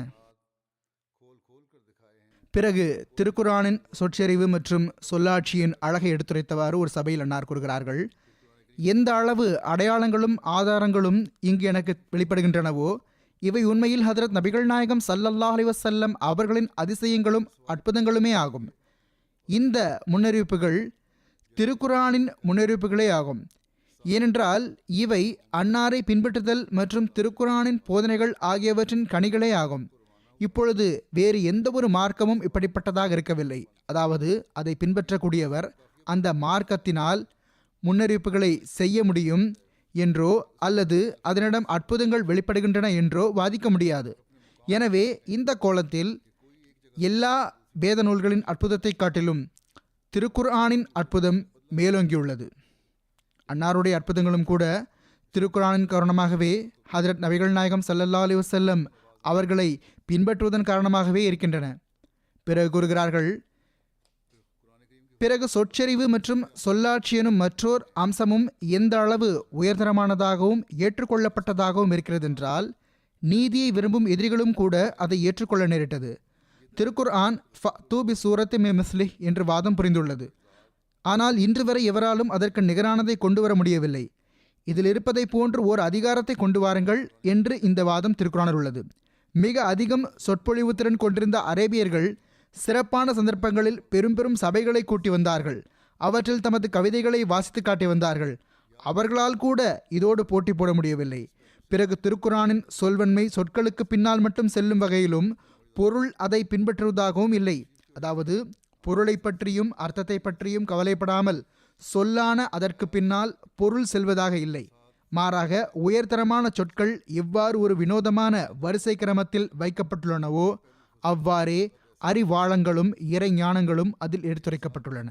பிறகு திருக்குரானின் சொற்செறிவு மற்றும் சொல்லாட்சியின் அழகை எடுத்துரைத்தவாறு ஒரு சபையில் அன்னார் கூறுகிறார்கள், எந்த அளவு அடையாளங்களும் ஆதாரங்களும் இங்கு எனக்கு வெளிப்படுகின்றனவோ இவை உண்மையில் ஹதரத் நபிகள் நாயகம் ஸல்லல்லாஹு அலைஹி வஸல்லம் அவர்களின் அதிசயங்களும் அற்புதங்களுமே ஆகும். இந்த முன்னறிவிப்புகள் திருக்குரானின் முன்னறிவிப்புகளே ஆகும். ஏனென்றால் இவை அன்னாரை பின்பற்றுதல் மற்றும் திருக்குரானின் போதனைகள் ஆகியவற்றின் கனிகளே ஆகும். இப்பொழுது வேறு எந்த ஒரு மார்க்கமும் இப்படிப்பட்டதாக இருக்கவில்லை. அதாவது அதை பின்பற்றக்கூடியவர் அந்த மார்க்கத்தினால் முன்னறிவிப்புகளை செய்ய முடியும் என்றோ அல்லது அதனிடம் அற்புதங்கள் வெளிப்படுகின்றன என்றோ வாதிக்க முடியாது. எனவே இந்த கோலத்தில் எல்லா வேத நூல்களின் அற்புதத்தை காட்டிலும் திருக்குர்ஆனின் அற்புதம் மேலோங்கியுள்ளது. அன்னாருடைய அற்புதங்களும் கூட திருக்குர்ஆனின் காரணமாகவே ஹதரத் நபிகள் நாயகம் ஸல்லல்லாஹு அலைஹி வஸல்லம் அவர்களை பின்பற்றுவதன் காரணமாகவே இருக்கின்றன. பிறகு கூறுகிறார்கள், பிறகு சொற்செறிவு மற்றும் சொல்லாட்சி எனும் மற்றோர் அம்சமும் எந்த அளவு உயர்தரமானதாகவும் ஏற்றுக்கொள்ளப்பட்டதாகவும் இருக்கிறது என்றால் நீதியை விரும்பும் எதிரிகளும் கூட அதை ஏற்றுக்கொள்ள நேரிட்டது. திருக்குர்ஆன் ஃபஅ்து பி சூரத்தி மின் மிஸ்லிஹ் என்று வாதம் புரிந்துள்ளது. ஆனால் இன்று வரை எவராலும் அதற்கு நிகரானதை கொண்டு வர முடியவில்லை. இதில் இருப்பதை போன்று ஓர் அதிகாரத்தை கொண்டு வாருங்கள் என்று இந்த வாதம் திருக்குர்ஆனில் உள்ளது. மிக அதிகம் சொற்பொழிவு திறன் கொண்டிருந்த அரேபியர்கள் சிறப்பான சந்தர்ப்பங்களில் பெரும் பெரும் சபைகளை கூட்டி வந்தார்கள். அவற்றில் தமது கவிதைகளை வாசித்து காட்டி வந்தார்கள். அவர்களால் கூட இதோடு போட்டி போட முடியவில்லை. பிறகு திருக்குர்ஆனின் சொல்வன்மை சொற்களுக்கு பின்னால் மட்டும் செல்லும் வகையிலும் பொருள் அதை பின்பற்றுவதாகவும் இல்லை. அதாவது பொருளை பற்றியும் அர்த்தத்தை பற்றியும் கவலைப்படாமல் சொல்லான அதற்கு பின்னால் பொருள் செல்வதாக இல்லை. மாறாக உயர்தரமான சொற்கள் எவ்வாறு ஒரு வினோதமான வரிசை கிரமத்தில் வைக்கப்பட்டுள்ளனவோ அவ்வாறே அறிவாளங்களும் இறைஞானங்களும் அதில் எடுத்துரைக்கப்பட்டுள்ளன.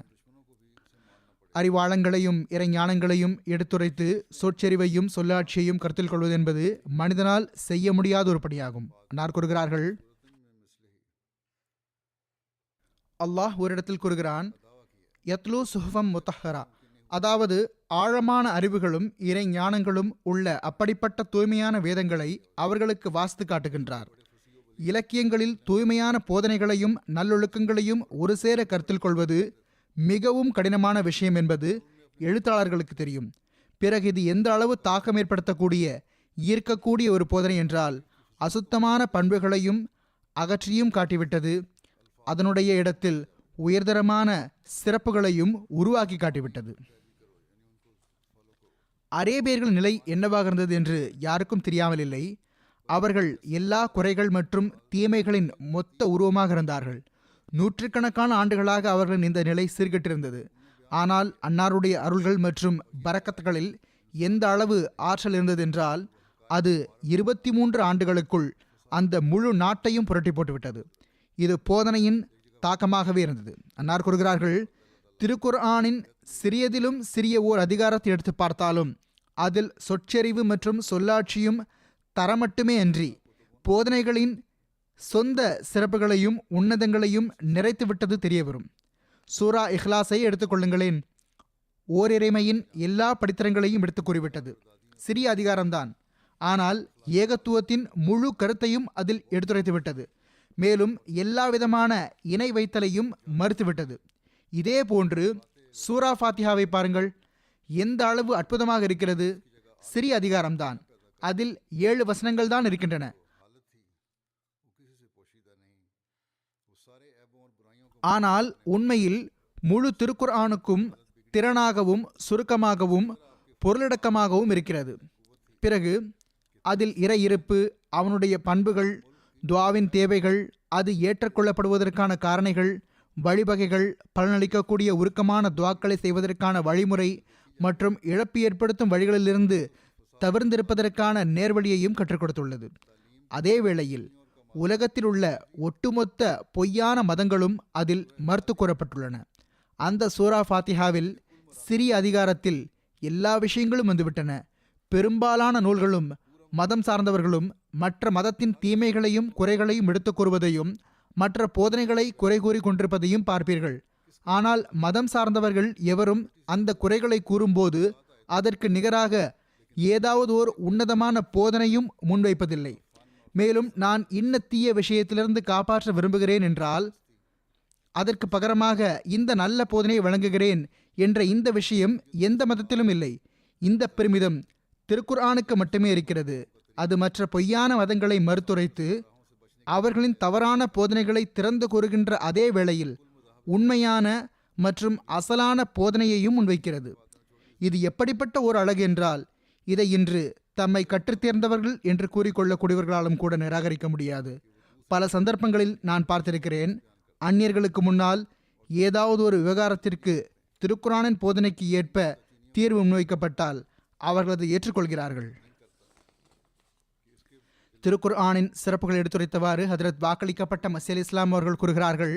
அறிவாளங்களையும் இறைஞானங்களையும் எடுத்துரைத்து சொற்செறிவையும் சொல்லாட்சியையும் கருத்தில் கொள்வது என்பது மனிதனால் செய்ய முடியாத ஒரு பணியாகும். அன்னார் கூறுகிறார்கள், அல்லாஹ் ஒரு இடத்தில் கூறுகிறான், யத்லு சுஹுஃபம் முத்தஹரா, அதாவது ஆழமான அறிவுகளும் இறை ஞானங்களும் உள்ள அப்படிப்பட்ட தூய்மையான வேதங்களை அவர்களுக்கு வாசித்து காட்டுகின்றார். இலக்கியங்களில் தூய்மையான போதனைகளையும் நல்லொழுக்கங்களையும் ஒரு சேர கருத்தில் கொள்வது மிகவும் கடினமான விஷயம் என்பது எழுத்தாளர்களுக்கு தெரியும். பிறகு இது எந்த அளவு தாக்கம் ஏற்படுத்தக்கூடிய ஈர்க்கக்கூடிய ஒரு போதனை என்றால் அசுத்தமான பண்புகளையும் அகற்றியும் காட்டிவிட்டது. அதனுடைய இடத்தில் உயர்தரமான சிறப்புகளையும் உருவாக்கி காட்டிவிட்டது. அரேபியர்கள் நிலை என்னவாக இருந்தது என்று யாருக்கும் தெரியாமல் இல்லை. அவர்கள் எல்லா குறைகள் மற்றும் தீமைகளின் மொத்த உருவமாக இருந்தார்கள். நூற்றுக்கணக்கான ஆண்டுகளாக அவர்களின் இந்த நிலை சீர்கெட்டிருந்தது. ஆனால் அன்னாருடைய அருள்கள் மற்றும் பரக்கத்துகளில் எந்த அளவு ஆற்றல் இருந்தது என்றால் அது 23 ஆண்டுகளுக்குள் அந்த முழு நாட்டையும் புரட்டி போட்டுவிட்டது. இது போதனையின் தாக்கமாகவே இருந்தது. அன்னார் கூறுகிறார்கள், திருக்குர்ஆனின் சிறியதிலும் சிறிய ஓர் அதிகாரத்தை எடுத்து பார்த்தாலும் அதில் சொற்செறிவு மற்றும் சொல்லாட்சியும் தரமட்டுமே அன்றி போதனைகளின் சொந்த சிறப்புகளையும் உன்னதங்களையும் நிறைத்துவிட்டது தெரியவரும். சூரா இஹ்லாஸை எடுத்துக்கொள்ளுங்களேன். ஓரிறைமையின் எல்லா படித்தரங்களையும் எடுத்து கூறிவிட்டது. சிறிய அதிகாரம்தான், ஆனால் ஏகத்துவத்தின் முழு கருத்தையும் அதில் எடுத்துரைத்துவிட்டது. மேலும் எல்லா விதமான இணை வைத்தலையும் மறுத்துவிட்டது. இதே போன்று சூரா ஃபாத்திஹாவை பாருங்கள், எந்த அளவு அற்புதமாக இருக்கிறது. சிறிய அதிகாரம்தான், அதில் 7 வசனங்கள் தான் இருக்கின்றன. ஆனால் உண்மையில் முழு திருக்குர்ஆனுக்கும் திறனாகவும் சுருக்கமாகவும் பொருளடக்கமாகவும் இருக்கிறது. பிறகு அதில் இறை இருப்பு, அவனுடைய பண்புகள், துஆவின் தேவைகள், அது ஏற்றுக்கொள்ளப்படுவதற்கான காரணிகள், வழிவகைகள், பலனளிக்கக்கூடிய உருக்கமான துஆக்களை செய்வதற்கான வழிமுறை மற்றும் இழப்பு ஏற்படுத்தும் வழிகளிலிருந்து தவிர்ந்திருப்பதற்கான நேர்வழியையும் கற்றுக் கொடுத்துள்ளது. அதே வேளையில் உலகத்தில் உள்ள ஒட்டுமொத்த பொய்யான மதங்களும் அதில் மறுத்து கூறப்பட்டுள்ளன. அந்த சூரா ஃபாத்திஹாவில் சிறிய அதிகாரத்தில் எல்லா விஷயங்களும் வந்துவிட்டன. பெரும்பாலான நூல்களும் மதம் சார்ந்தவர்களும் மற்ற மதத்தின் தீமைகளையும் குறைகளையும் எடுத்துக் கூறுவதையும் மற்ற போதனைகளை குறை கூறி கொண்டிருப்பதையும் பார்ப்பீர்கள். ஆனால் மதம் சார்ந்தவர்கள் எவரும் அந்த குறைகளை கூறும்போது அதற்கு நிகராக ஏதாவது ஓர் உன்னதமான போதனையும் முன்வைப்பதில்லை. மேலும் நான் இன்ன தீய விஷயத்திலிருந்து காப்பாற்ற விரும்புகிறேன் என்றால் அதற்கு பகரமாக இந்த நல்ல போதனையை வழங்குகிறேன் என்ற இந்த விஷயம் எந்த மதத்திலும் இல்லை. இந்த பெருமிதம் திருக்குர்ஆனுக்கு மட்டுமே இருக்கிறது. அது மற்ற பொய்யான மதங்களை மறுத்துரைத்து அவர்களின் தவறான போதனைகளை திறந்து கூறுகின்ற அதே வேளையில் உண்மையான மற்றும் அசலான போதனையையும் முன்வைக்கிறது. இது எப்படிப்பட்ட ஒரு அழகு என்றால் இதை இன்று தம்மை கற்றுத்தேர்ந்தவர்கள் என்று கூறிக்கொள்ளக்கூடியவர்களாலும் கூட நிராகரிக்க முடியாது. பல சந்தர்ப்பங்களில் நான் பார்த்திருக்கிறேன், அந்நியர்களுக்கு முன்னால் ஏதாவது ஒரு விவகாரத்திற்கு திருக்குர்ஆனின் போதனைக்கு ஏற்ப தீர்வு முன்வைக்கப்பட்டால் அவர்கள் அதை ஏற்றுக்கொள்கிறார்கள். திருக்குர்ஆனின் சிறப்புகள் எடுத்துரைத்தவாறு ஹஜ்ரத் வாக்களிக்கப்பட்ட மஸீஹ் இஸ்லாம் அவர்கள் கூறுகிறார்கள்,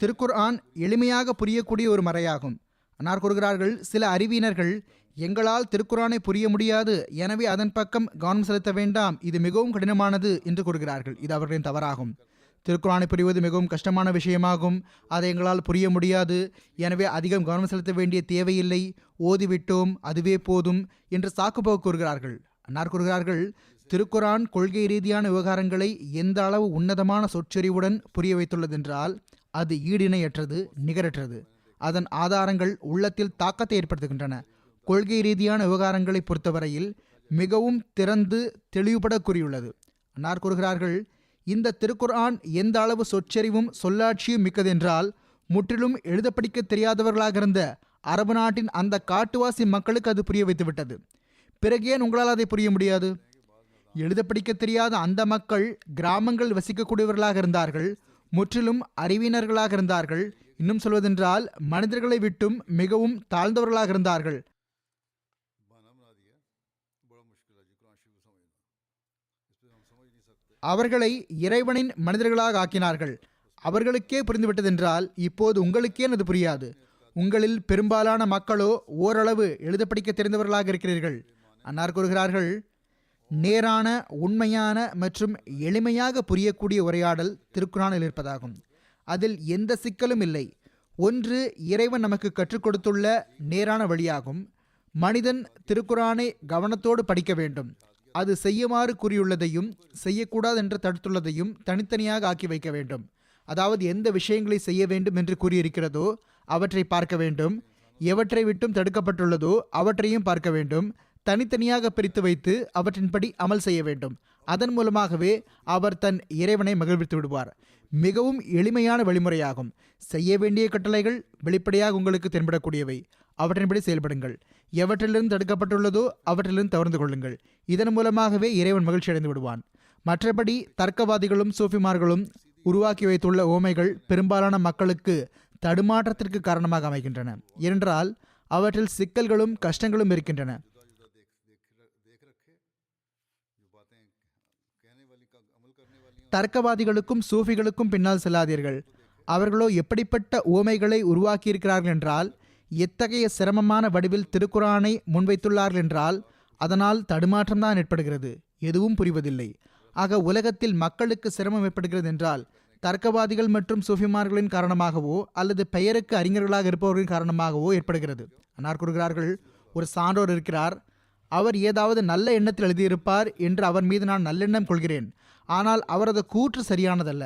திருக்குர்ஆன் எளிமையாக புரியக்கூடிய ஒரு மறையாகும். அன்னார் கூறுகிறார்கள், சில அறிவியினர்கள் எங்களால் திருக்குர்ஆனை புரிய முடியாது, எனவே அதன் பக்கம் கவனம் செலுத்த வேண்டாம், இது மிகவும் கடினமானது என்று கூறுகிறார்கள். இது அவர்களின் தவறாகும். திருக்குர்ஆனை புரிவது மிகவும் கஷ்டமான விஷயமாகும், அதை எங்களால் புரிய முடியாது, எனவே அதிகம் கவனம் செலுத்த வேண்டிய தேவையில்லை, ஓதிவிட்டோம், அதுவே போதும் என்று சாக்குப்போக்கு கூறுகிறார்கள். அன்னார் கூறுகிறார்கள், திருக்குர்ஆன் கொள்கை ரீதியான விவகாரங்களை எந்த அளவு உன்னதமான சொற்செறிவுடன் புரிய வைத்துள்ளதென்றால் அது ஈடிணையற்றது, நிகரற்றது. அதன் ஆதாரங்கள் உள்ளத்தில் தாக்கத்தை ஏற்படுத்துகின்றன. கொள்கை ரீதியான விவகாரங்களை பொறுத்தவரையில் மிகவும் திறந்து தெளிவுபட கூறியுள்ளது. அன்னார் கூறுகிறார்கள், இந்த திருக்குர்ஆன் எந்த அளவு சொற்செறிவும் சொல்லாட்சியும் மிக்கதென்றால் முற்றிலும் எழுத படிக்க தெரியாதவர்களாக இருந்த அரபு நாட்டின் அந்த காட்டுவாசி மக்களுக்கு அது புரிய வைத்துவிட்டது. பிறகு ஏன் உங்களால் அதை புரிய முடியாது? எழுத படிக்க தெரியாத அந்த மக்கள் கிராமங்கள் வசிக்கக்கூடியவர்களாக இருந்தார்கள், முற்றிலும் அறிவினர்களாக இருந்தார்கள். இன்னும் சொல்வதென்றால் மனிதர்களை விட்டும் மிகவும் தாழ்ந்தவர்களாக இருந்தார்கள். அவர்களை இறைவனின் மனிதர்களாக ஆக்கினார்கள். அவர்களுக்கே புரிந்துவிட்டதென்றால் இப்போது உங்களுக்கே அது புரியாது. உங்களில் பெரும்பாலான மக்களோ ஓரளவு எழுத படிக்க தெரிந்தவர்களாக இருக்கிறீர்கள். அன்னார் கூறுகிறார்கள், நேரான, உண்மையான மற்றும் எளிமையாக புரியக்கூடிய உரையாடல் திருக்குர்ஆனில் இருப்பதாகும். அதில் எந்த சிக்கலும் இல்லை. ஒன்று இறைவன் நமக்கு கற்றுக் கொடுத்துள்ள நேரான வழியாகும். மனிதன் திருக்குர்ஆனை கவனத்தோடு படிக்க வேண்டும். அது செய்யுமாறு கூறியுள்ளதையும் செய்யக்கூடாது என்று தடுத்துள்ளதையும் தனித்தனியாக ஆக்கி வைக்க வேண்டும். அதாவது எந்த விஷயங்களை செய்ய வேண்டும் என்று கூறியிருக்கிறதோ அவற்றை பார்க்க வேண்டும், எவற்றை விட்டும் தடுக்கப்பட்டுள்ளதோ அவற்றையும் பார்க்க வேண்டும். தனித்தனியாக பிரித்து வைத்து அவற்றின்படி அமல் செய்ய வேண்டும். அதன் மூலமாகவே அவர் தன் இறைவனை மகிழ்வித்து விடுவார். மிகவும் எளிமையான வழிமுறையாகும். செய்ய வேண்டிய கட்டளைகள் வெளிப்படையாக உங்களுக்கு தென்படக்கூடியவை. அவற்றின்படி செயல்படுங்கள். எவற்றிலிருந்து தடுக்கப்பட்டுள்ளதோ அவற்றிலிருந்து தவிர்த்து கொள்ளுங்கள். இதன் மூலமாகவே இறைவன் மகிழ்ச்சி அடைந்து விடுவான். மற்றபடி தர்க்கவாதிகளும் சூஃபிமார்களும் உருவாக்கி வைத்துள்ள ஓமைகள் பெரும்பாலான மக்களுக்கு தடுமாற்றத்திற்கு காரணமாக அமைகின்றன. ஏனென்றால் அவற்றில் சிக்கல்களும் கஷ்டங்களும் இருக்கின்றன. தர்க்கவாதிகளுக்கும் சூஃபிகளுக்கும் பின்னால் செல்லாதீர்கள். அவர்களோ எப்படிப்பட்ட உவமைகளை உருவாக்கியிருக்கிறார்கள் என்றால், எத்தகைய சிரமமான வடிவில் திருக்குரானை முன்வைத்துள்ளார்கள் என்றால் அதனால் தடுமாற்றம்தான் ஏற்படுகிறது, எதுவும் புரிவதில்லை. ஆக உலகத்தில் மக்களுக்கு சிரமம் ஏற்படுகிறது என்றால் தர்க்கவாதிகள் மற்றும் சூஃபிமார்களின் காரணமாகவோ அல்லது பெயருக்கு அறிஞர்களாக இருப்பவர்களின் காரணமாகவோ ஏற்படுகிறது. அன்னார் கூறுகிறார்கள், ஒரு சான்றோர் இருக்கிறார், அவர் ஏதாவது நல்ல எண்ணத்தில் எழுதியிருப்பார் என்று அவர் மீது நான் நல்லெண்ணம் கொள்கிறேன். ஆனால் அவரது கூற்று சரியானதல்ல.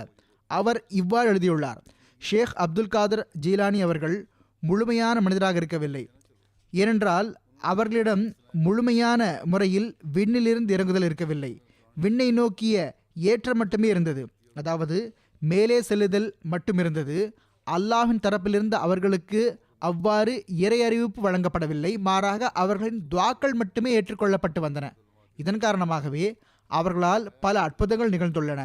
அவர் இவ்வாறு எழுதியுள்ளார்: ஷேக் அப்துல் காதர் ஜீலானி அவர்கள் முழுமையான மனிதராக இருக்கவில்லை. ஏனென்றால் அவர்களிடம் முழுமையான முறையில் விண்ணிலிருந்து இறங்குதல் இருக்கவில்லை. விண்ணை நோக்கிய ஏற்றம் மட்டுமே இருந்தது, அதாவது மேலே செல்லுதல் மட்டும் இருந்தது. அல்லாஹ்வின் தரப்பிலிருந்து அவர்களுக்கு அவ்வாறு இறை அறிவிப்பு வழங்கப்படவில்லை. மாறாக அவர்களின் துவாக்கள் மட்டுமே ஏற்றுக்கொள்ளப்பட்டு வந்தன. இதன் காரணமாகவே அவர்களால் பல அற்புதங்கள் நிகழ்ந்துள்ளன.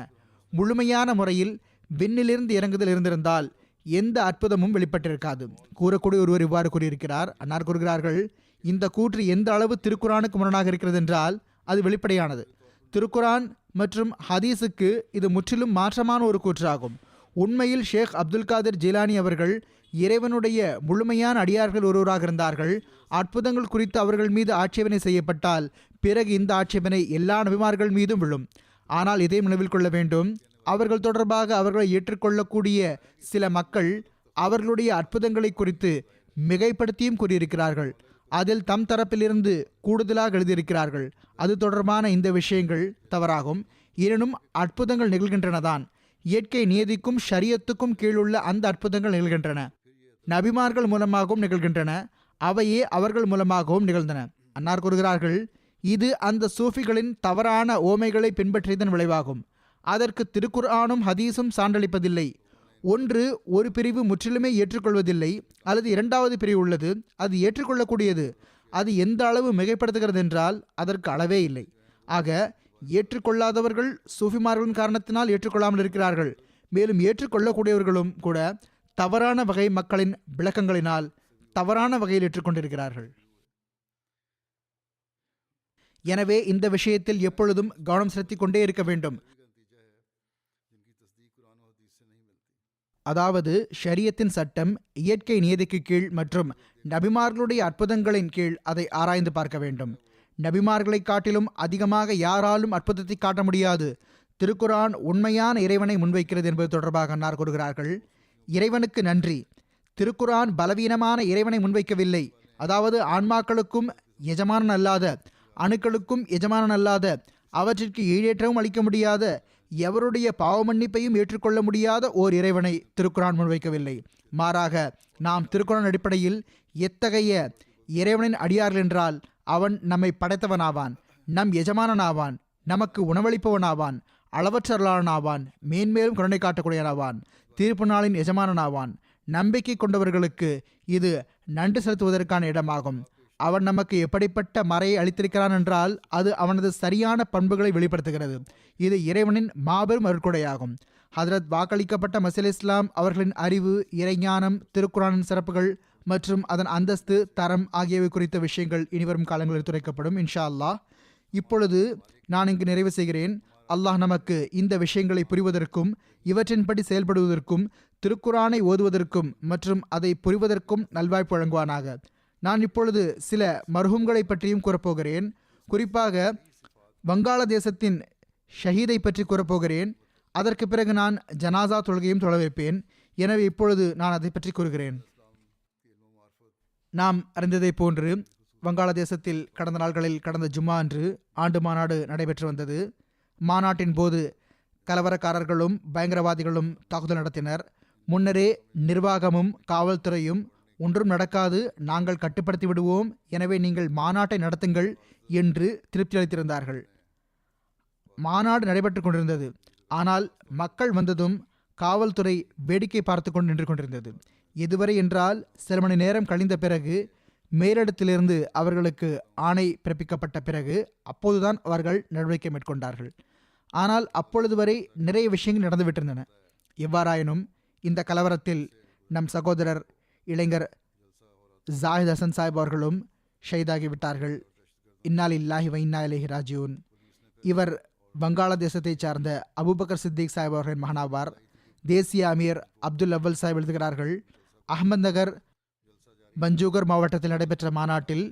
முழுமையான முறையில் விண்ணிலிருந்து இறங்குதல் இருந்திருந்தால் எந்த அற்புதமும் வெளிப்பட்டிருக்காது. கூறக்கூடிய ஒருவர் இவ்வாறு கூறியிருக்கிறார். அன்னார் கூறுகிறார்கள், இந்த கூற்று எந்த அளவு திருக்குரானுக்கு முரணாக இருக்கிறது என்றால் அது வெளிப்படையானது. திருக்குரான் மற்றும் ஹதீஸுக்கு இது முற்றிலும் மாற்றமான ஒரு கூற்றாகும். உண்மையில் ஷேக் அப்துல் காதர் ஜீலானி அவர்கள் இறைவனுடைய முழுமையான அடியார்கள் ஒருவராக இருந்தார்கள். அற்புதங்கள் குறித்து அவர்கள் மீது ஆட்சேபனை செய்யப்பட்டால் பிறகு இந்த ஆட்சேபனை எல்லா நபிமார்கள் மீதும் விழும். ஆனால் இதை நினைவில் கொள்ள வேண்டும், அவர்கள் தொடர்பாக அவர்களை ஏற்றுக்கொள்ளக்கூடிய சில மக்கள் அவர்களுடைய அற்புதங்களை குறித்து மிகைப்படுத்தியும் கூறியிருக்கிறார்கள். அதில் தம் தரப்பிலிருந்து கூடுதலாக எழுதியிருக்கிறார்கள். அது தொடர்பான இந்த விஷயங்கள் தவறாகும். எனினும் அற்புதங்கள் நிகழ்கின்றனதான். இயற்கை நியதிக்கும் ஷரியத்துக்கும் கீழுள்ள அந்த அற்புதங்கள் நிகழ்கின்றன. நபிமார்கள் மூலமாகவும் நிகழ்கின்றன, அவையே அவர்கள் மூலமாகவும் நிகழ்ந்தன. அன்னார் கூறுகிறார்கள், இது அந்த சூஃபிகளின் தவறான ஓமைகளை பின்பற்றியதன் விளைவாகும். அதற்கு திருக்குர்ஆனும் ஹதீஸும் சான்றளிப்பதில்லை. ஒன்று ஒரு பிரிவு முற்றிலுமே ஏற்றுக்கொள்வதில்லை, அல்லது இரண்டாவது பிரிவு உள்ளது, அது ஏற்றுக்கொள்ளக்கூடியது. அது எந்த அளவு மிகைப்படுத்துகிறது என்றால் அதற்கு அளவே இல்லை. ஆக ஏற்றுக்கொள்ளாதவர்கள் சூஃபிமார்களின் காரணத்தினால் ஏற்றுக்கொள்ளாமல் இருக்கிறார்கள். மேலும் ஏற்றுக்கொள்ளக்கூடியவர்களும் கூட தவறான வகை மக்களின் விளக்கங்களினால் தவறான வகையில் ஏற்றுக்கொண்டிருக்கிறார்கள். எனவே இந்த விஷயத்தில் எப்பொழுதும் கவனம் செலுத்திக் கொண்டே இருக்க வேண்டும். அதாவது ஷரியத்தின் சட்டம் இயற்கை நியதிக்கு கீழ் மற்றும் நபிமார்களுடைய அற்புதங்களின் கீழ் அதை ஆராய்ந்து பார்க்க வேண்டும். நபிமார்களை காட்டிலும் அதிகமாக யாராலும் அற்புதத்தை காட்ட முடியாது. திருக்குரான் உண்மையான இறைவனை முன்வைக்கிறது என்பது தொடர்பாக அன்னார் கூறுகிறார்கள், இறைவனுக்கு நன்றி, திருக்குரான் பலவீனமான இறைவனை முன்வைக்கவில்லை. அதாவது ஆன்மாக்களுக்கும் எஜமானன் அல்லாத, அணுக்களுக்கும் எஜமானன் அல்லாத, அவற்றிற்கு ஈடேற்றவும் அளிக்க முடியாத, எவருடைய பாவ மன்னிப்பையும் ஏற்றுக்கொள்ள முடியாத ஓர் இறைவனை திருக்குரான் முன்வைக்கவில்லை. மாறாக நாம் திருக்குரான் அடிப்படையில் எத்தகைய இறைவனின் அடியார்கள் என்றால் அவன் நம்மை படைத்தவனாவான், நம் எஜமானனாவான், நமக்கு உணவளிப்பவனாவான், அளவற்றலானாவான், மேன்மேலும் கருணை காட்டக்கூடியவனாவான், தீர்ப்பு நாளின் எஜமானனாவான். நம்பிக்கை கொண்டவர்களுக்கு இது நன்றி செலுத்துவதற்கான இடமாகும். அவன் நமக்கு எப்படிப்பட்ட மறையை அளித்திருக்கிறான் என்றால் அது அவனது சரியான பண்புகளை வெளிப்படுத்துகிறது. இது இறைவனின் மாபெரும் அருட்கொடையாகும். ஹதரத் வாக்களிக்கப்பட்ட மசீஹ் இஸ்லாம் அவர்களின் அறிவு, இறைஞானம், திருக்குரானின் சிறப்புகள் மற்றும் அதன் அந்தஸ்து, தரம் ஆகியவை குறித்த விஷயங்கள் இனிவரும் காலங்களில் துரைக்கப்படும் இன்ஷா அல்லாஹ். இப்பொழுது நான் இங்கு நிறைவு செய்கிறேன். அல்லாஹ் நமக்கு இந்த விஷயங்களை புரிவதற்கும் இவற்றின்படி செயல்படுவதற்கும் திருக்குரானை ஓதுவதற்கும் மற்றும் அதை புரிவதற்கும் நல்வாய்ப்பு வழங்குவானாக. நான் இப்பொழுது சில மர்ஹூம்களை பற்றியும் கூறப்போகிறேன். குறிப்பாக வங்காளதேசத்தின் ஷஹீதை பற்றி கூறப்போகிறேன். அதற்கு பிறகு நான் ஜனாசா தொழுகையும் தொழ வைப்பேன். எனவே இப்பொழுது நான் அதை பற்றி கூறுகிறேன். நாம் அறிந்ததை போன்று வங்காளதேசத்தில் கடந்த நாட்களில் கடந்த ஜும்மா அன்று ஆண்டு மாநாடு நடைபெற்று வந்தது. மாநாட்டின் போது கலவரக்காரர்களும் பயங்கரவாதிகளும் தாக்குதல் நடத்தினர். முன்னரே நிர்வாகமும் காவல்துறையும் ஒன்றும் நடக்காது, நாங்கள் கட்டுப்படுத்தி விடுவோம், எனவே நீங்கள் மாநாட்டை நடத்துங்கள் என்று திருப்தி அளித்திருந்தார்கள். மாநாடு நடைபெற்று கொண்டிருந்தது. ஆனால் மக்கள் வந்ததும் காவல்துறை வேடிக்கை பார்த்து கொண்டு நின்று கொண்டிருந்தது. எதுவரை என்றால் சில மணி நேரம் கழிந்த பிறகு மேலிடத்திலிருந்து அவர்களுக்கு ஆணை பிறப்பிக்கப்பட்ட பிறகு அப்போதுதான் அவர்கள் நடவடிக்கை மேற்கொண்டார்கள். ஆனால் அப்பொழுது வரை நிறைய விஷயங்கள் நடந்துவிட்டிருந்தன. எவ்வாறாயினும் இந்த கலவரத்தில் நம் சகோதரர் இளைஞர் ஜாஹித் ஹசன் சாஹிப் அவர்களும் ஷஹீதாகிவிட்டார்கள். இன்னா லில்லாஹி வ இன்னா இலைஹி ராஜிஊன். இவர் வங்காளதேசத்தைச் சார்ந்த அபுபக்கர் சித்திக் சாஹிப் அவர்களின் மகனாவார். தேசிய அமீர் அப்துல் அவ்வல் சாஹிப் எழுதுகிறார்கள், அஹ்மத் நகர் பஞ்சூகர் மாவட்டத்தில் நடைபெற்ற மாநாட்டில்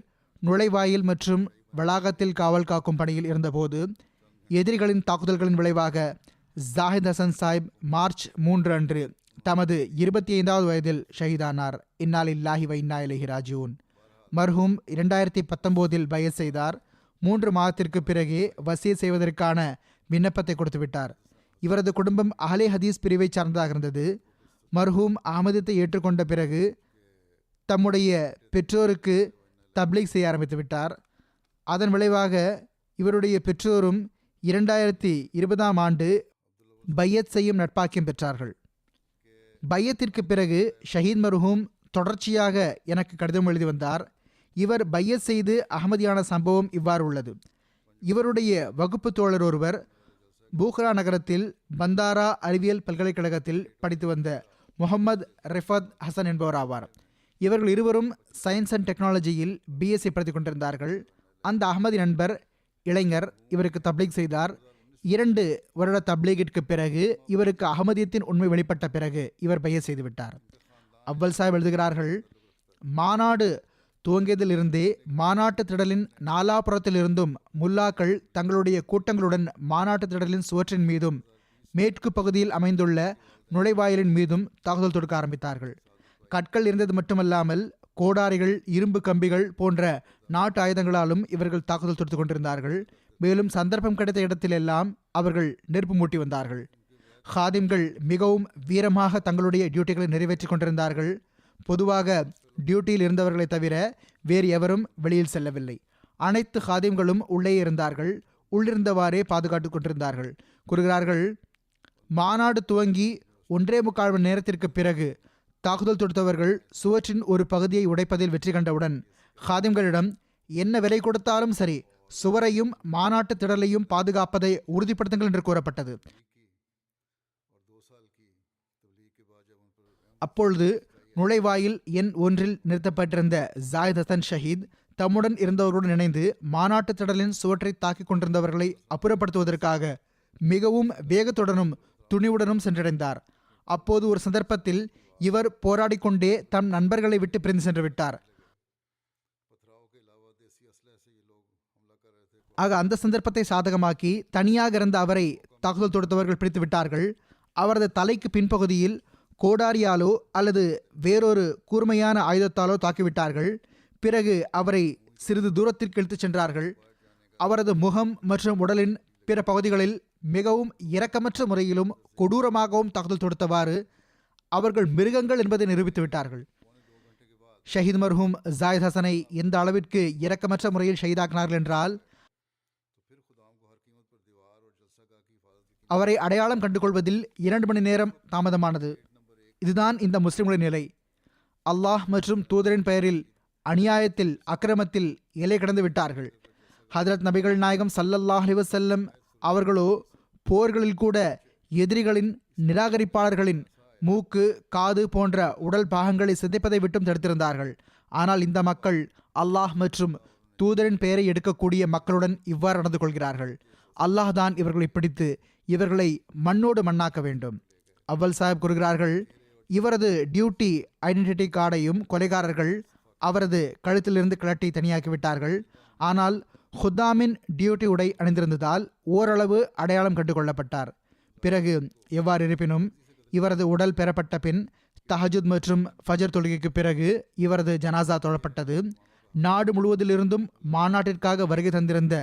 நுழைவாயில் மற்றும் வளாகத்தில் காவல் காக்கும் பணியில் இருந்தபோது எதிரிகளின் தாக்குதல்களின் விளைவாக ஜாஹித் ஹசன் சாஹிப் மார்ச் 3 அன்று தமது 25வது வயதில் ஷஹீதானார். இன்னா லில்லாஹி வ இன்னா இலைஹி ராஜிஊன். மர்ஹூம் 2019 பைஅத் செய்தார். 3 மாதத்திற்கு பிறகே வசியத் செய்வதற்கான விண்ணப்பத்தை கொடுத்து விட்டார். இவரது குடும்பம் அஹ்லே ஹதீஸ் பிரிவை சார்ந்ததாக இருந்தது. மர்ஹூம் அஹ்மதியத்தை ஏற்றுக்கொண்ட பிறகு தம்முடைய பெற்றோருக்கு தப்லீக் செய்ய ஆரம்பித்து விட்டார். அதன் விளைவாக இவருடைய பெற்றோரும் 2020ஆம் ஆண்டு பையத் செய்யும் நட்பாக்கியம் பெற்றார்கள். பையத்திற்கு பிறகு ஷஹீத் மர்ஹூம் தொடர்ச்சியாக எனக்கு கடிதம் எழுதி வந்தார். இவர் பையத் செய்து அகமதியான சம்பவம் இவ்வாறு உள்ளது. இவருடைய வகுப்பு தோழர் ஒருவர் பூக்ரா நகரத்தில் பந்தாரா அறிவியல் பல்கலைக்கழகத்தில் படித்து வந்த முகமது ரிஃபத் ஹசன் என்பவர் ஆவார். இவர்கள் இருவரும் சயின்ஸ் அண்ட் டெக்னாலஜியில் பிஎஸ்சி படித்துக் கொண்டிருந்தார்கள். அந்த அகமதி நண்பர் இளைஞர் இவருக்கு தப்லீக் செய்தார். 2 வருட தப்லீகிற்கு பிறகு இவருக்கு அகமதியத்தின் உண்மை வெளிப்பட்ட பிறகு இவர் பையத் செய்துவிட்டார். அவ்வல் சாஹிப் எழுதுகிறார்கள், மாநாடு துவங்கியதிலிருந்தே மாநாட்டு திடலின் நாலாபுறத்திலிருந்தும் முல்லாக்கள் தங்களுடைய கூட்டங்களுடன் மாநாட்டு திடலின் சுவற்றின் மீதும் மேற்கு பகுதியில் அமைந்துள்ள நுழைவாயிலின் மீதும் தாக்குதல் தொடுக்க ஆரம்பித்தார்கள். கற்கள் இருந்தது மட்டுமல்லாமல் கோடாரிகள், இரும்பு கம்பிகள் போன்ற நாட்டு ஆயுதங்களாலும் இவர்கள் தாக்குதல் தொடுத்து கொண்டிருந்தார்கள். மேலும் சந்தர்ப்பம் கிடைத்த இடத்திலெல்லாம் அவர்கள் நெருப்பு மூட்டி வந்தார்கள். ஹாதிம்கள் மிகவும் வீரமாக தங்களுடைய டியூட்டிகளை நிறைவேற்றி கொண்டிருந்தார்கள். பொதுவாக டியூட்டியில் இருந்தவர்களை தவிர வேறு எவரும் வெளியில் செல்லவில்லை. அனைத்து ஹாதிம்களும் உள்ளே இருந்தார்கள். உள்ளிருந்தவாறே பாதுகாத்து கொண்டிருந்தார்கள். கூறுகிறார்கள், மாநாடு துவங்கி 1.25 மணி நேரத்திற்கு பிறகு தாக்குதல் தொடுத்தவர்கள் சுவற்றின் ஒரு பகுதியை உடைப்பதில் வெற்றி கண்டவுடன் ஹாதிம்களிடம் என்ன விலை கொடுத்தாலும் சரி சுவரையும் மாநாட்டு திடலையும் பாதுகாப்பதை உறுதிப்படுத்துங்கள் என்று கூறப்பட்டது. அப்பொழுது நுழைவாயில் எண் 1 நிறுத்தப்பட்டிருந்த ஜாயித் ஹசன் ஷஹீத் தம்முடன் இருந்தவர்களுடன் இணைந்து மாநாட்டு திடலின் சுவற்றை தாக்கிக் கொண்டிருந்தவர்களை அப்புறப்படுத்துவதற்காக மிகவும் வேகத்துடனும் துணிவுடனும் சென்றடைந்தார். அப்போது ஒரு சந்தர்ப்பத்தில் இவர் போராடிக்கொண்டே தம் நண்பர்களை விட்டு பிரிந்து சென்று விட்டார். ஆக அந்த சந்தர்ப்பத்தை சாதகமாக்கி தனியாக இருந்த அவரை தாக்குதல் தொடுத்தவர்கள் பிடித்து விட்டார்கள். அவரது தலைக்கு பின்பகுதியில் கோடாரியாலோ அல்லது வேறொரு கூர்மையான ஆயுதத்தாலோ தாக்கிவிட்டார்கள். பிறகு அவரை சிறிது தூரத்திற்கு இழுத்துச் சென்றார்கள். அவரது முகம் மற்றும் உடலின் பிற பகுதிகளில் மிகவும் இரக்கமற்ற முறையிலும் கொடூரமாகவும் தாக்குதல் தொடுத்தவாறு அவர்கள் மிருகங்கள் என்பதை நிரூபித்து விட்டார்கள். ஷஹீத் மர்ஹூம் ஜாயித் ஹசனை எந்த அளவிற்கு இரக்கமற்ற முறையில் ஷஹீதாக்கினார்கள் என்றால், அவரை அடையாளம் கண்டுகொள்வதில் 2 மணி நேரம் தாமதமானது. இதுதான் இந்த முஸ்லிம்களின் நிலை. அல்லாஹ் மற்றும் தூதரின் பெயரில் அநியாயத்தில், அக்கிரமத்தில் எல்லை கடந்து விட்டார்கள். ஹதரத் நபிகள் நாயகம் ஸல்லல்லாஹு அலைஹி வஸல்லம் அவர்களோ போர்களில் கூட எதிரிகளின் நிராகரிப்பாளர்களின் மூக்கு, காது போன்ற உடல் பாகங்களை சிதைப்பதை விட்டும் தடுத்திருந்தார்கள். ஆனால் இந்த மக்கள் அல்லாஹ் மற்றும் தூதரின் பெயரை எடுக்கக்கூடிய மக்களுடன் இவ்வாறு நடந்து கொள்கிறார்கள். அல்லாஹ் தான் இவர்களை பிடித்து இவர்களை மண்ணோடு மண்ணாக்க வேண்டும். அவ்வல் சாஹிப் கூறுகிறார்கள், இவரது டியூட்டி ஐடென்டிட்டி கார்டையும் கொலைகாரர்கள் அவரது கழுத்திலிருந்து கிளட்டி தனியாக்கிவிட்டார்கள். ஆனால் ஹுத்தாமின் டியூட்டி உடை அணிந்திருந்ததால் ஓரளவு அடையாளம் கண்டுகொள்ளப்பட்டார். பிறகு எவ்வாறு இருப்பினும் இவரது உடல் பெறப்பட்ட பின் தஹஜுத் மற்றும் ஃபஜர் தொழுகைக்கு பிறகு இவரது ஜனாசா தொழப்பட்டது. நாடு முழுவதிலிருந்தும் மாநாட்டிற்காக வருகை தந்திருந்த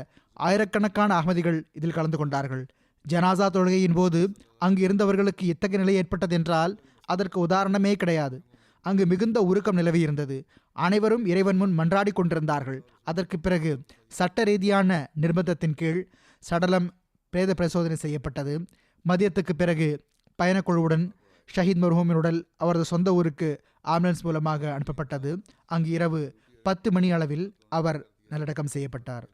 ஆயிரக்கணக்கான அகமதிகள் இதில் கலந்து கொண்டார்கள். ஜனாசா தொழுகையின் போது அங்கு இருந்தவர்களுக்கு இத்தகைய நிலை ஏற்பட்டது என்றால் அதற்கு உதாரணமே கிடையாது. அங்கு மிகுந்த உருக்கம் நிலவி இருந்தது. அனைவரும் இறைவன் முன் மன்றாடி கொண்டிருந்தார்கள். அதற்கு பிறகு சட்ட ரீதியான நிர்பந்தத்தின் கீழ் சடலம் பிரேத பரிசோதனை செய்யப்பட்டது. மதியத்துக்கு பிறகு பயணக்குழுவுடன் ஷஹீத் மர்ஹூமின் உடல் அவரது சொந்த ஊருக்கு ஆம்புலன்ஸ் மூலமாக அனுப்பப்பட்டது. அங்கு இரவு 10 மணி அளவில் அவர் நல்லடக்கம் செய்யப்பட்டார்.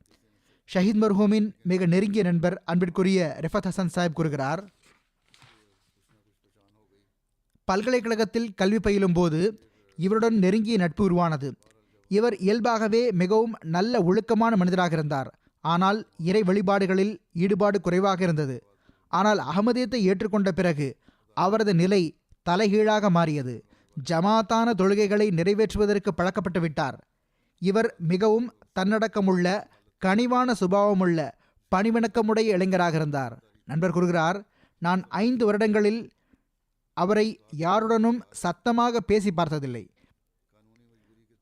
ஷஹீத் மர்ஹூமின் மிக நெருங்கிய நண்பர் அன்பிற்குரிய ரிஃபத் ஹசன் சாஹிப் கூறுகிறார், பல்கலைக்கழகத்தில் கல்வி பயிலும் போது இவருடன் நெருங்கிய நட்பு உருவானது. இவர் இயல்பாகவே மிகவும் நல்ல ஒழுக்கமான மனிதராக இருந்தார். ஆனால் இறை வழிபாடுகளில் ஈடுபாடு குறைவாக இருந்தது. ஆனால் அகமதியத்தை ஏற்றுக்கொண்ட பிறகு அவரது நிலை தலைகீழாக மாறியது. ஜமாத்தான தொழுகைகளை நிறைவேற்றுவதற்கு பழக்கப்பட்டு விட்டார். இவர் மிகவும் தன்னடக்கமுள்ள, கனிவான சுபாவமுள்ள, பணிவணக்கமுடைய இளைஞராக இருந்தார். நண்பர் கூறுகிறார், நான் 5 வருடங்களில் அவரை யாருடனும் சத்தமாக பேசி பார்த்ததில்லை.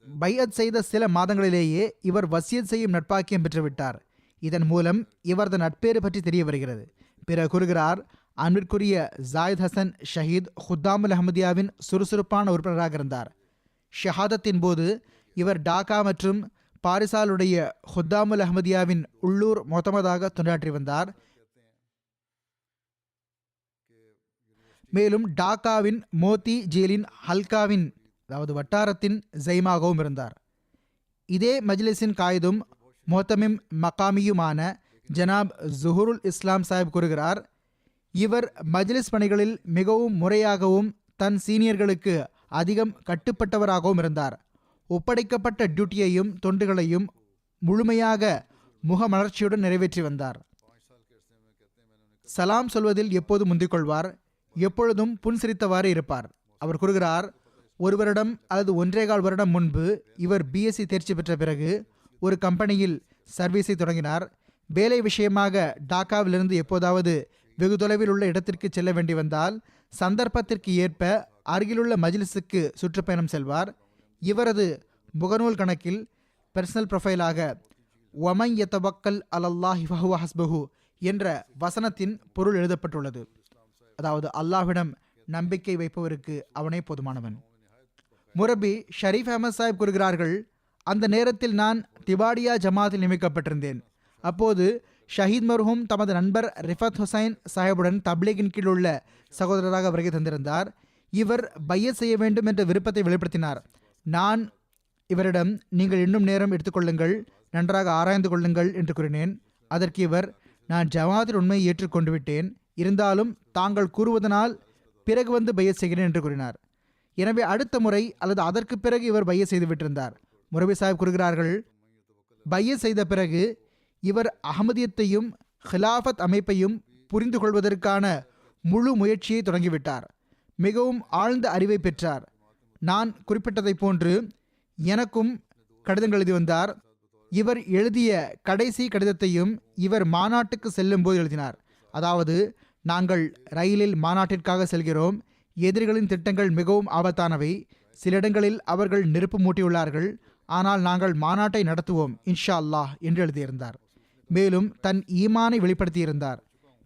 பைஅத் செய்த சில மாதங்களிலேயே இவர் வசியத் செய்யும் நட்பாக்கியம் பெற்றுவிட்டார். இதன் மூலம் இவரது நட்பேறு பற்றி தெரிய வருகிறது. பிறகு கூறுகிறார், அன்பிற்குரிய ஜாயித் ஹசன் ஷஹீத் ஹுத்தாமுல் அஹமதியாவின் சுறுசுறுப்பான உறுப்பினராக இருந்தார். ஷஹாதத்தின் போது இவர் டாக்கா மற்றும் பாரிசாலுடைய ஹுத்தாமுல் அஹமதியாவின் உள்ளூர் மொத்தமதாக தொண்டாற்றி வந்தார். மேலும் டாக்காவின் மோத்தி ஜேலின் ஹல்காவின் அதாவது வட்டாரத்தின் ஜெய்மாகவும் இருந்தார். இதே மஜ்லிஸின் காயிதும் மொத்தமிம் மகாமியுமான ஜனாப் ஜுஹூருல் இஸ்லாம் சாஹிப் கூறுகிறார், இவர் மஜ்லிஸ் பணிகளில் மிகவும் முறையாகவும் தன் சீனியர்களுக்கு அதிகம் கட்டுப்பட்டவராகவும் இருந்தார். ஒப்படைக்கப்பட்ட டியூட்டியையும் தொண்டுகளையும் முழுமையாக முகமலர்ச்சியுடன் நிறைவேற்றி வந்தார். சலாம் சொல்வதில் எப்போது முந்திக் கொள்வார், எப்பொழுதும் புன்சிரித்தவாறு இருப்பார். அவர் கூறுகிறார், 1 வருடம் அல்லது 1.25 வருடம் முன்பு இவர் பிஎஸ்சி தேர்ச்சி பெற்ற பிறகு ஒரு கம்பெனியில் சர்வீஸை தொடங்கினார். வேலை விஷயமாக டாக்காவிலிருந்து எப்போதாவது வெகு தொலைவில் உள்ள இடத்திற்கு செல்ல வேண்டி வந்தால் சந்தர்ப்பத்திற்கு ஏற்ப அருகிலுள்ள மஜ்லிஸுக்கு சுற்றுப்பயணம் செல்வார். இவரது முகநூல் கணக்கில் பர்சனல் ப்ரொஃபைலாக வமை யதவக்கல் அலல்லாஹி ஃபஹுவ ஹஸ்பஹு என்ற வசனத்தின் பொருள் எழுதப்பட்டுள்ளது. அதாவது, அல்லாஹ்விடம் நம்பிக்கை வைப்பவருக்கு அவனே போதுமானவன். முரபி ஷரீஃப் அஹமத் சாஹிப் கூறுகிறார்கள், அந்த நேரத்தில் நான் திவாடியா ஜமாத்தில் நியமிக்கப்பட்டிருந்தேன். அப்போது ஷஹீத் மர்ஹூம் தமது நண்பர் ரிஃபத் ஹுசைன் சாஹிபுடன் தப்லீகின் கீழ் உள்ள சகோதரராக வருகை தந்திருந்தார். இவர் பையத் செய்ய வேண்டும் என்ற விருப்பத்தை வெளிப்படுத்தினார். நான் இவரிடம், நீங்கள் இன்னும் நேரம் எடுத்துக்கொள்ளுங்கள், நன்றாக ஆராய்ந்து கொள்ளுங்கள் என்று கூறினேன். அதற்கு இவர், நான் ஜமாத்தில் உண்மையை ஏற்றுக்கொண்டு விட்டேன், இருந்தாலும் தாங்கள் கூறுவதனால் பிறகு வந்து பையத் செய்கிறேன் என்று கூறினார். எனவே அடுத்த முறை அல்லது அதற்கு பிறகு இவர் பையத் செய்து விட்டிருந்தார். முரபி சாஹிப் கூறுகிறார்கள், பையத் செய்த பிறகு இவர் அஹமதியத்தையும் ஹிலாஃபத் அமைப்பையும் புரிந்து கொள்வதற்கான முழு முயற்சியை தொடங்கிவிட்டார். மிகவும் ஆழ்ந்த அறிவை பெற்றார். நான் குறிப்பிட்டதை போன்று எனக்கும் கடிதங்கள் எழுதி வந்தார். இவர் எழுதிய கடைசி கடிதத்தையும் இவர் மாநாட்டுக்கு செல்லும் போது எழுதினார். அதாவது, நாங்கள் ரயிலில் மாநாட்டிற்காக செல்கிறோம். எதிரிகளின் திட்டங்கள் மிகவும் ஆபத்தானவை. சில இடங்களில் அவர்கள் நெருப்பு மூட்டியுள்ளார்கள். ஆனால் நாங்கள் மாநாட்டை நடத்துவோம் இன்ஷா அல்லாஹ் என்று எழுதியிருந்தார். மேலும் தன் ஈமானை வெளிப்படுத்தியிருந்தார்.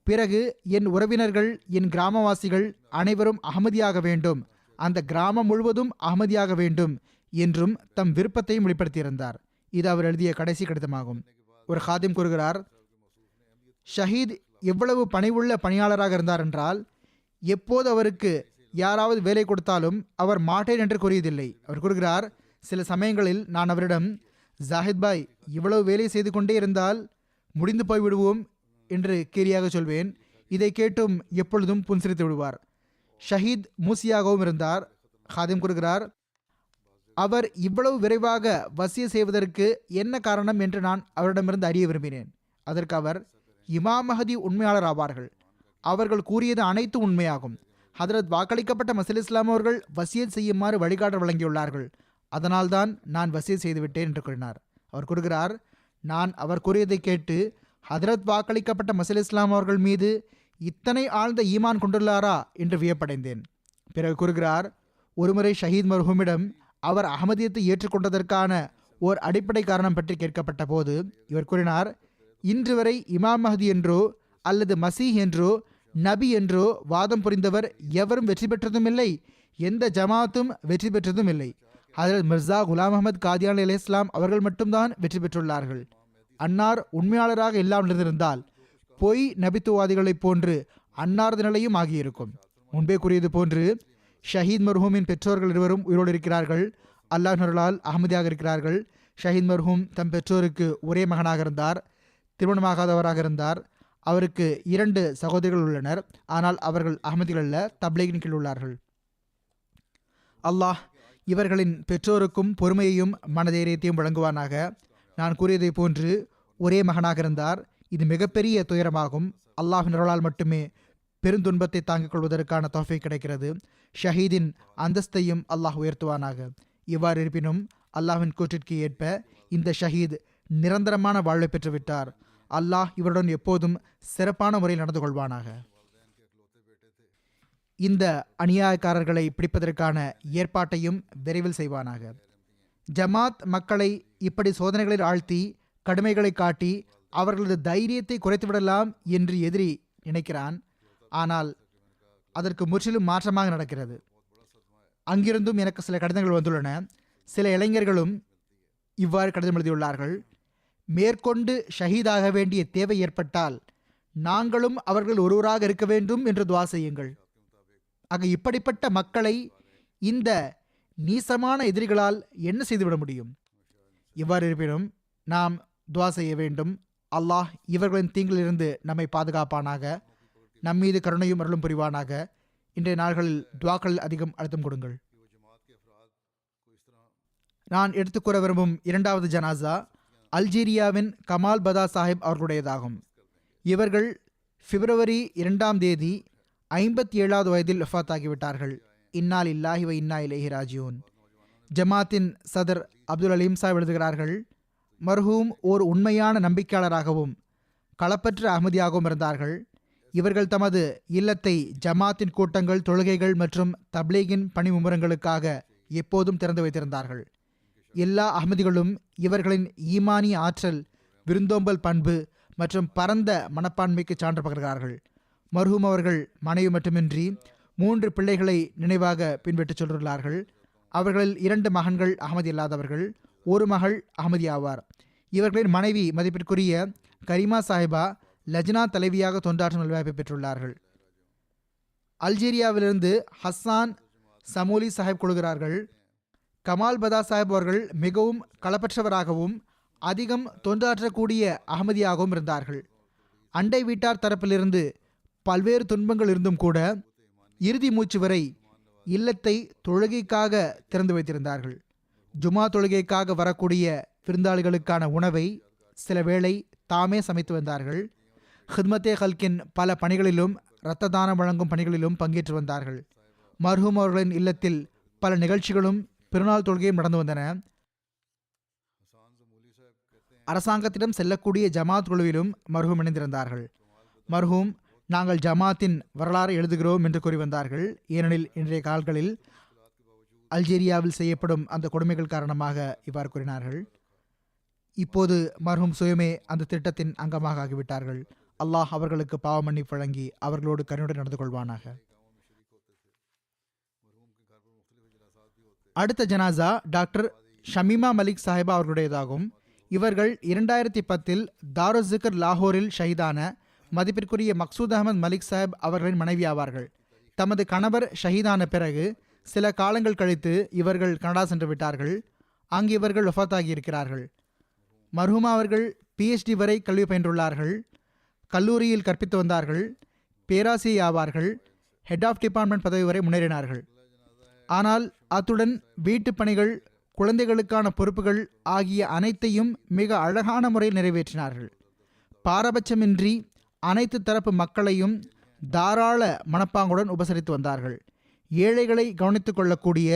பிறகு, என் உறவினர்கள், என் கிராமவாசிகள் அனைவரும் அகமதியாக வேண்டும், அந்த கிராமம் முழுவதும் அகமதியாக வேண்டும் என்றும் தம் விருப்பத்தையும் வெளிப்படுத்தியிருந்தார். இது அவர் எழுதிய கடைசி கடிதமாகும். ஒரு ஹாதிம் கூறுகிறார், ஷஹீத் எவ்வளவு பணிவுள்ள பணியாளராக இருந்தார் என்றால், எப்போது அவருக்கு யாராவது வேலை கொடுத்தாலும் அவர் மாட்டேன் என்று கூறியதில்லை. அவர் கூறுகிறார், சில சமயங்களில் நான் அவரிடம், ஜாஹித் பாய், இவ்வளவு வேலை செய்து கொண்டே இருந்தால் முடிந்து போய்விடுவோம் என்று கேலியாக சொல்வேன். இதை கேட்டும் எப்பொழுதும் புன்சிரித்து விடுவார். ஷஹீத் மூசியாகவும் இருந்தார். ஹாதிம் கூறுகிறார், அவர் இவ்வளவு விரைவாக வசிய செய்வதற்கு என்ன காரணம் என்று நான் அவரிடமிருந்து அறிய விரும்பினேன். அதற்கு அவர், இமாம் மஹதி உண்மையாளர் ஆவார்கள், அவர்கள் கூறியது அனைத்தும் உண்மையாகும். ஹதரத் வாக்களிக்கப்பட்ட மசீஹ் இஸ்லாம் அவர்கள் வசியத் செய்யுமாறு வழிகாட்டல் வழங்கியுள்ளார்கள், அதனால்தான் நான் வசியத் செய்துவிட்டேன் என்று கூறினார். அவர் கூறுகிறார், நான் அவர் கூறியதை கேட்டு ஹதரத் வாக்களிக்கப்பட்ட மசீஹ் இஸ்லாம் அவர்கள் மீது இத்தனை ஆழ்ந்த ஈமான் கொண்டுள்ளாரா என்று வியப்படைந்தேன். பிறகு கூறுகிறார், ஒருமுறை ஷஹீத் மர்ஹூமிடம் அவர் அகமதியத்தை ஏற்றுக்கொண்டதற்கான ஓர் அடிப்படை காரணம் பற்றி கேட்கப்பட்ட போது இவர் கூறினார், இன்று வரை இமாம் மஹதி என்றோ அல்லது மசீஹ் என்றோ நபி என்றோ வாதம் புரிந்தவர் எவரும் வெற்றி பெற்றதும் இல்லை, எந்த ஜமாத்தும் வெற்றி பெற்றதும் இல்லை. ஹஜரத் மிர்சா குலாம் அஹமத் காதியான் அலைஹிஸ்ஸலாம் அவர்கள் மட்டும்தான் வெற்றி பெற்றுள்ளார்கள். அன்னார் உண்மையாளராக இல்லாமல் இருந்தால் பொய் நபித்துவாதிகளைப் போன்று அன்னாரது நிலையும் ஆகியிருக்கும். முன்பே கூறியது போன்று ஷஹீத் மர்ஹூமின் பெற்றோர்கள் இருவரும் உயிரோடு இருக்கிறார்கள். அல்லாஹ் நருளால் அகமதியாக இருக்கிறார்கள். ஷஹீத் மர்ஹூம் தம் பெற்றோருக்கு ஒரே மகனாக இருந்தார், திருமணமாகாதவராக இருந்தார். அவருக்கு 2 சகோதரிகள் உள்ளனர். ஆனால் அவர்கள் அகமதிகள் அல்ல, தப்லீகின் கீழ் உள்ளார்கள். அல்லாஹ் இவர்களின் பெற்றோருக்கும் பொறுமையையும் மனதைரியத்தையும் வழங்குவானாக. நான் கூறியதை போன்று ஒரே மகனாக இருந்தார். இது மிகப்பெரிய துயரமாகும். அல்லாஹ்வின் அருளால் மட்டுமே பெருந்துன்பத்தை தாங்கிக் கொள்வதற்கான தௌஃபீக் கிடைக்கிறது. ஷஹீதின் அந்தஸ்தையும் அல்லாஹ் உயர்த்துவானாக. இவ்வாறு இருப்பினும் அல்லாஹ்வின் கூற்றிற்கு ஏற்ப இந்த ஷஹீத் நிரந்தரமான வாழ்வை பெற்றுவிட்டார். அல்லாஹ் இவருடன் எப்போதும் சிறப்பான முறையில் நடந்து கொள்வானாக. இந்த அநியாயக்காரர்களை பிடிப்பதற்கான ஏற்பாட்டையும் விரைவில் செய்வானாக. ஜமாத் மக்களை இப்படி சோதனைகளில் ஆழ்த்தி கடுமைகளை காட்டி அவர்களது தைரியத்தை குறைத்துவிடலாம் என்று எதிரி நினைக்கிறான். ஆனால் அதற்கு முற்றிலும் மாற்றமாக நடக்கிறது. அங்கிருந்தும் எனக்கு சில கடிதங்கள் வந்துள்ளன. சில இளைஞர்களும் இவ்வாறு கடிதம் எழுதியுள்ளார்கள். மேற்கொண்டு ஷஹீதாக வேண்டிய தேவை ஏற்பட்டால் நாங்களும் அவர்கள் ஒருவராக இருக்க வேண்டும் என்று துவா செய்யுங்கள். ஆக இப்படிப்பட்ட மக்களை இந்த நீசமான எதிரிகளால் என்ன செய்துவிட முடியும்? இவ்வாறு இருப்பினும் நாம் துவா செய்ய வேண்டும். அல்லாஹ் இவர்களின் தீங்கிலிருந்து நம்மை பாதுகாப்பானாக, நம்மீது கருணையும் அருளும் புரிவானாக. இன்றைய நாள்களில் துவாக்களில் அதிகம் அழுத்தம் கொடுங்கள். நான் எடுத்துக்கூற விரும்பும் இரண்டாவது ஜனாசா அல்ஜீரியாவின் கமால் பதா சாஹிப் அவர்களுடையதாகும். இவர்கள் பிப்ரவரி 2ஆம் தேதி 57வது வயதில் வஃபாத் ஆகிவிட்டார்கள். இன்னா லில்லாஹி வ இன்னா இலைஹி ராஜிஊன். ஜமாத்தின் சதர் அப்துல் அலீம் சாஹிப் எழுதுகிறார்கள், மர்ஹூம் ஓர் உண்மையான நம்பிக்கையாளராகவும் களப்பற்ற அஹ்மதியாகவும் இருந்தார்கள். இவர்கள் தமது இல்லத்தை ஜமாத்தின் கூட்டங்கள், தொழுகைகள் மற்றும் தப்லீகின் பணி மும்முரங்களுக்காக எப்போதும் திறந்து வைத்திருந்தார்கள். எல்லா அஹ்மதிகளும் இவர்களின் ஈமானிய ஆற்றல், விருந்தோம்பல் பண்பு மற்றும் பரந்த மனப்பான்மைக்கு சான்று பகர்கிறார்கள். மர்ஹூம் அவர்கள் மனைவி மட்டுமின்றி 3 பிள்ளைகளை நினைவாக பின்பற்றிச் சொல்கிறார்கள். அவர்களில் 2 மகன்கள் அகமதி அல்லாதவர்கள், 1 மகள் அகமதி ஆவார். இவர்களின் மனைவி மதிப்பிற்குரிய கரிமா சாஹிபா லஜ்னா தலைவியாக தொண்டாற்றும் நல்வாய்ப்பை பெற்றுள்ளார்கள். அல்ஜீரியாவிலிருந்து ஹஸ்ஸான் சமூலி சாஹிப் கொள்கிறார்கள், கமால் பதா சாஹிப் அவர்கள் மிகவும் களப்பற்றவராகவும் அதிகம் தொண்டாற்றக்கூடிய அகமதியாகவும் இருந்தார்கள். அண்டை வீட்டார் தரப்பிலிருந்து பல்வேறு துன்பங்கள் இருந்தும் கூட இறுதி மூச்சு வரை இல்லத்தை தொழுகைக்காக திறந்து வைத்திருந்தார்கள். ஜுமா தொழுகைக்காக வரக்கூடிய விருந்தாளிகளுக்கான உணவை சில வேளை தாமே சமைத்து வந்தார்கள். ஹித்மத்தே ஹல்கின் பல பணிகளிலும் இரத்த தானம் வழங்கும் பணிகளிலும் பங்கேற்று வந்தார்கள். மர்ஹூம் அவர்களின் இல்லத்தில் பல நிகழ்ச்சிகளும் பெருநாள் தொழுகையும் நடந்து வந்தன. அரசாங்கத்திடம் செல்லக்கூடிய ஜமாத் குழுவிலும் மர்ஹூம் இணைந்திருந்தார்கள். மர்ஹூம் நாங்கள் ஜமாத்தின் வரலாறு எழுதுகிறோம் என்று கூறி வந்தார்கள். ஏனெனில் இன்றைய காலங்களில் அல்ஜீரியாவில் செய்யப்படும் அந்த கொடுமைகள் காரணமாக இவ்வாறு கூறினார்கள். இப்போது மர்ஹூம் சுயமே அந்த திட்டத்தின் அங்கமாக ஆகிவிட்டார்கள். அல்லாஹ் அவர்களுக்கு பாவ மன்னிப்பு வழங்கி அவர்களோடு கருணையுடன் நடந்து கொள்வானாக. அடுத்த ஜனாசா டாக்டர் ஷமீமா மலிக் சாஹிபா அவர்களுடையதாகும். இவர்கள் 2010 தாருஸ் ஜிக்ர் லாகூரில் ஷஹீதான மதிப்பிற்குரிய மக்சூத் அகமது மலிக் சாஹிப் அவர்களின் மனைவி ஆவார்கள். தமது கணவர் ஷஹீதான பிறகு சில காலங்கள் கழித்து இவர்கள் கனடா சென்று விட்டார்கள். அங்கு இவர்கள் வஃபாத்தாகி இருக்கிறார்கள். மர்ஹூமா அவர்கள் PhD வரை கல்வி பயின்றுள்ளார்கள். கல்லூரியில் கற்பித்து வந்தார்கள். பேராசிரியை ஆவார்கள். ஹெட் ஆஃப் டிபார்ட்மெண்ட் பதவி வரை முன்னேறினார்கள். ஆனால் அத்துடன் வீட்டு பணிகள், குழந்தைகளுக்கான பொறுப்புகள் ஆகிய அனைத்தையும் மிக அழகான முறையில் நிறைவேற்றினார்கள். பாரபட்சமின்றி அனைத்து தரப்பு மக்களையும் தாராள மனப்பாங்குடன் உபசரித்து வந்தார்கள். ஏழைகளை கவனித்துக் கொள்ளக்கூடிய,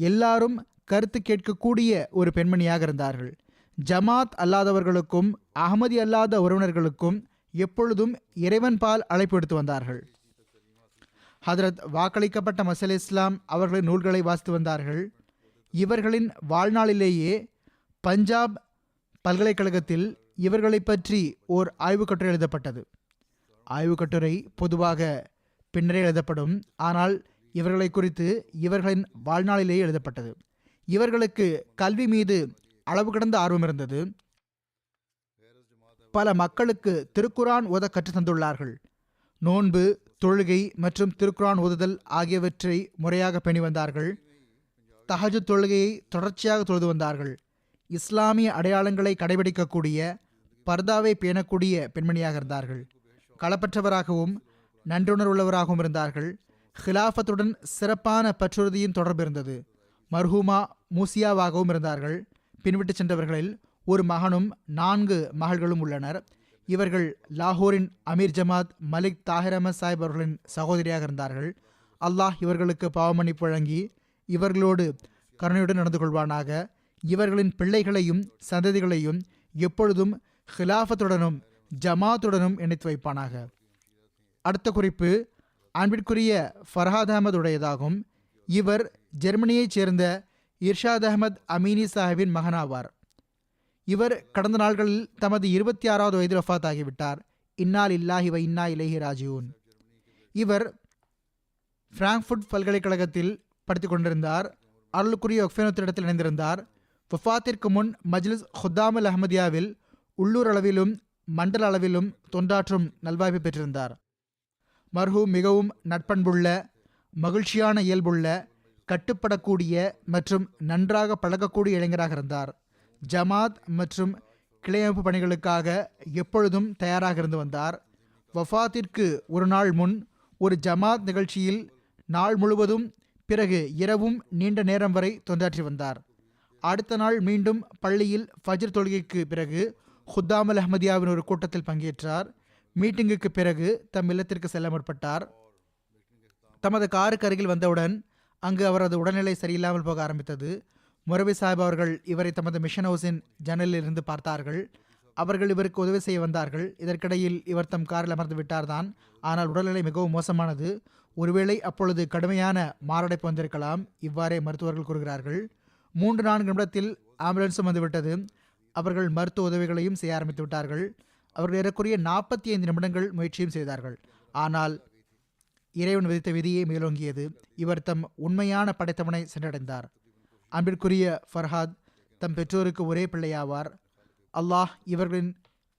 எல்லாரும் கருத்து கேட்கக்கூடிய ஒரு பெண்மணியாக இருந்தார்கள். ஜமாத் அல்லாதவர்களுக்கும் அகமதி அல்லாத உறவினர்களுக்கும் எப்பொழுதும் இறைவன் பால் அழைப்பு எடுத்து வந்தார்கள். ஹதரத் வாக்களிக்கப்பட்ட மசீஹ் இஸ்லாம் அவர்களின் நூல்களை வாசித்து வந்தார்கள். இவர்களின் வாழ்நாளிலேயே பஞ்சாப் பல்கலைக்கழகத்தில் இவர்களை பற்றி ஓர் ஆய்வுக் கட்டுரை எழுதப்பட்டது. ஆய்வுக் கட்டுரை பொதுவாக பின்னரே எழுதப்படும், ஆனால் இவர்களை குறித்து இவர்களின் வாழ்நாளிலேயே எழுதப்பட்டது. இவர்களுக்கு கல்வி மீது அளவு கடந்த ஆர்வம் இருந்தது. பல மக்களுக்கு திருக்குரான் ஓத கற்றுத் தந்துள்ளார்கள். நோன்பு, தொழுகை மற்றும் திருக்குரான் ஓதுதல் ஆகியவற்றை முறையாக பேணி வந்தார்கள். தஹஜ்ஜுத் தொழுகையை தொடர்ச்சியாக தொழுது வந்தார்கள். இஸ்லாமிய அடையாளங்களை கடைபிடிக்கக்கூடிய, பர்தாவை பேணக்கூடிய பெண்மணியாக இருந்தார்கள். களப்பற்றவராகவும் நன்றுணர்வுள்ளவராகவும் இருந்தார்கள். ஹிலாஃபத்துடன் சிறப்பான பற்றுறுதியின் தொடர்பு இருந்தது. மர்ஹூமா மூசியாவாகவும் இருந்தார்கள். பின்விட்டு சென்றவர்களில் ஒரு மகனும் 4 மகள்களும் உள்ளனர். இவர்கள் லாகூரின் அமீர் ஜமாத் மலிக் தாஹிர் அஹமத் சாஹிப் அவர்களின் சகோதரியாக இருந்தார்கள். அல்லாஹ் இவர்களுக்கு பாவமன்னிப்பு வழங்கி இவர்களோடு கருணையுடன் நடந்து கொள்வானாக. இவர்களின் பிள்ளைகளையும் சந்ததிகளையும் எப்பொழுதும் ஹிலாஃபத்துடனும் ஜமாத்துடனும் இணைத்து வைப்பானாக. அடுத்த குறிப்பு அன்பிற்குரிய ஃபர்ஹாத் அஹமத் உடையதாகும். இவர் ஜெர்மனியைச் சேர்ந்த இர்ஷாத் அஹமத் அமீனி சாஹிபின் மகனாவார். இவர் கடந்த நாள்களில் தமது 26வது வயதில் வஃபாத் ஆகிவிட்டார். இன்னா லில்லாஹி வ இன்னா இலைஹி ராஜிஊன். இவர் பிராங்க்ஃபுர்ட் பல்கலைக்கழகத்தில் படித்துக் கொண்டிருந்தார். அருளுக்குரிய ஒக்ஃபேனோத்திடத்தில் இணைந்திருந்தார். வஃபாத்திற்கு முன் மஜ்லிஸ் ஹுத்தாமுல் அஹமதியாவில் உள்ளூர் அளவிலும் மண்டல அளவிலும் தொண்டாற்றும் நல்வாய்ப்பு பெற்றிருந்தார். மர்ஹூம் மிகவும் நட்பண்புள்ள, மகிழ்ச்சியான இயல்புள்ள, கட்டுப்படக்கூடிய மற்றும் நன்றாக பழகக்கூடிய இளைஞராக இருந்தார். ஜமாத் மற்றும் கிளையமைப்பு பணிகளுக்காக எப்பொழுதும் தயாராக இருந்து வந்தார். வஃபாத்திற்கு ஒரு நாள் முன் ஒரு ஜமாத் நிகழ்ச்சியில் நாள் முழுவதும், பிறகு இரவும் நீண்ட நேரம் வரை தொண்டாற்றி வந்தார். அடுத்த நாள் மீண்டும் பள்ளியில் ஃபஜ்ர் தொழுகைக்கு பிறகு ஹுத்தாமுல் அஹமதியாவின் ஒரு கூட்டத்தில் பங்கேற்றார். மீட்டிங்குக்கு பிறகு தம் இல்லத்திற்கு செல்ல முற்பட்டார். தமது காருக்கு அருகில் வந்தவுடன் அங்கு அவரது உடல்நிலை சரியில்லாமல் போக ஆரம்பித்தது. முரபி சாஹிப் அவர்கள் இவரை தமது மிஷன் ஹவுஸின் ஜன்னலில் இருந்து பார்த்தார்கள். அவர்கள் இவருக்கு உதவி செய்ய வந்தார்கள். இதற்கிடையில் இவர் தம் காரில் அமர்ந்து விட்டார்தான். ஆனால் உடல்நிலை மிகவும் மோசமானது. ஒருவேளை அப்பொழுது கடுமையான மாரடைப்பு வந்திருக்கலாம், இவ்வாறே மருத்துவர்கள் கூறுகிறார்கள். 3-4 நிமிடத்தில் ஆம்புலன்ஸும் வந்துவிட்டது. அவர்கள் மருத்துவ உதவிகளையும் செய்ய ஆரம்பித்து விட்டார்கள். அவர்கள் ஏறக்குறைய 45 நிமிடங்கள் முயற்சியும் செய்தார்கள். ஆனால் இறைவன் விதித்த விதியை மேலோங்கியது. இவர் தம் உண்மையான படைத்தவனை சென்றடைந்தார். அன்பிற்குரிய ஃபர்ஹாத் தம் பெற்றோருக்கு ஒரே பிள்ளையாவார். அல்லாஹ் இவர்களின்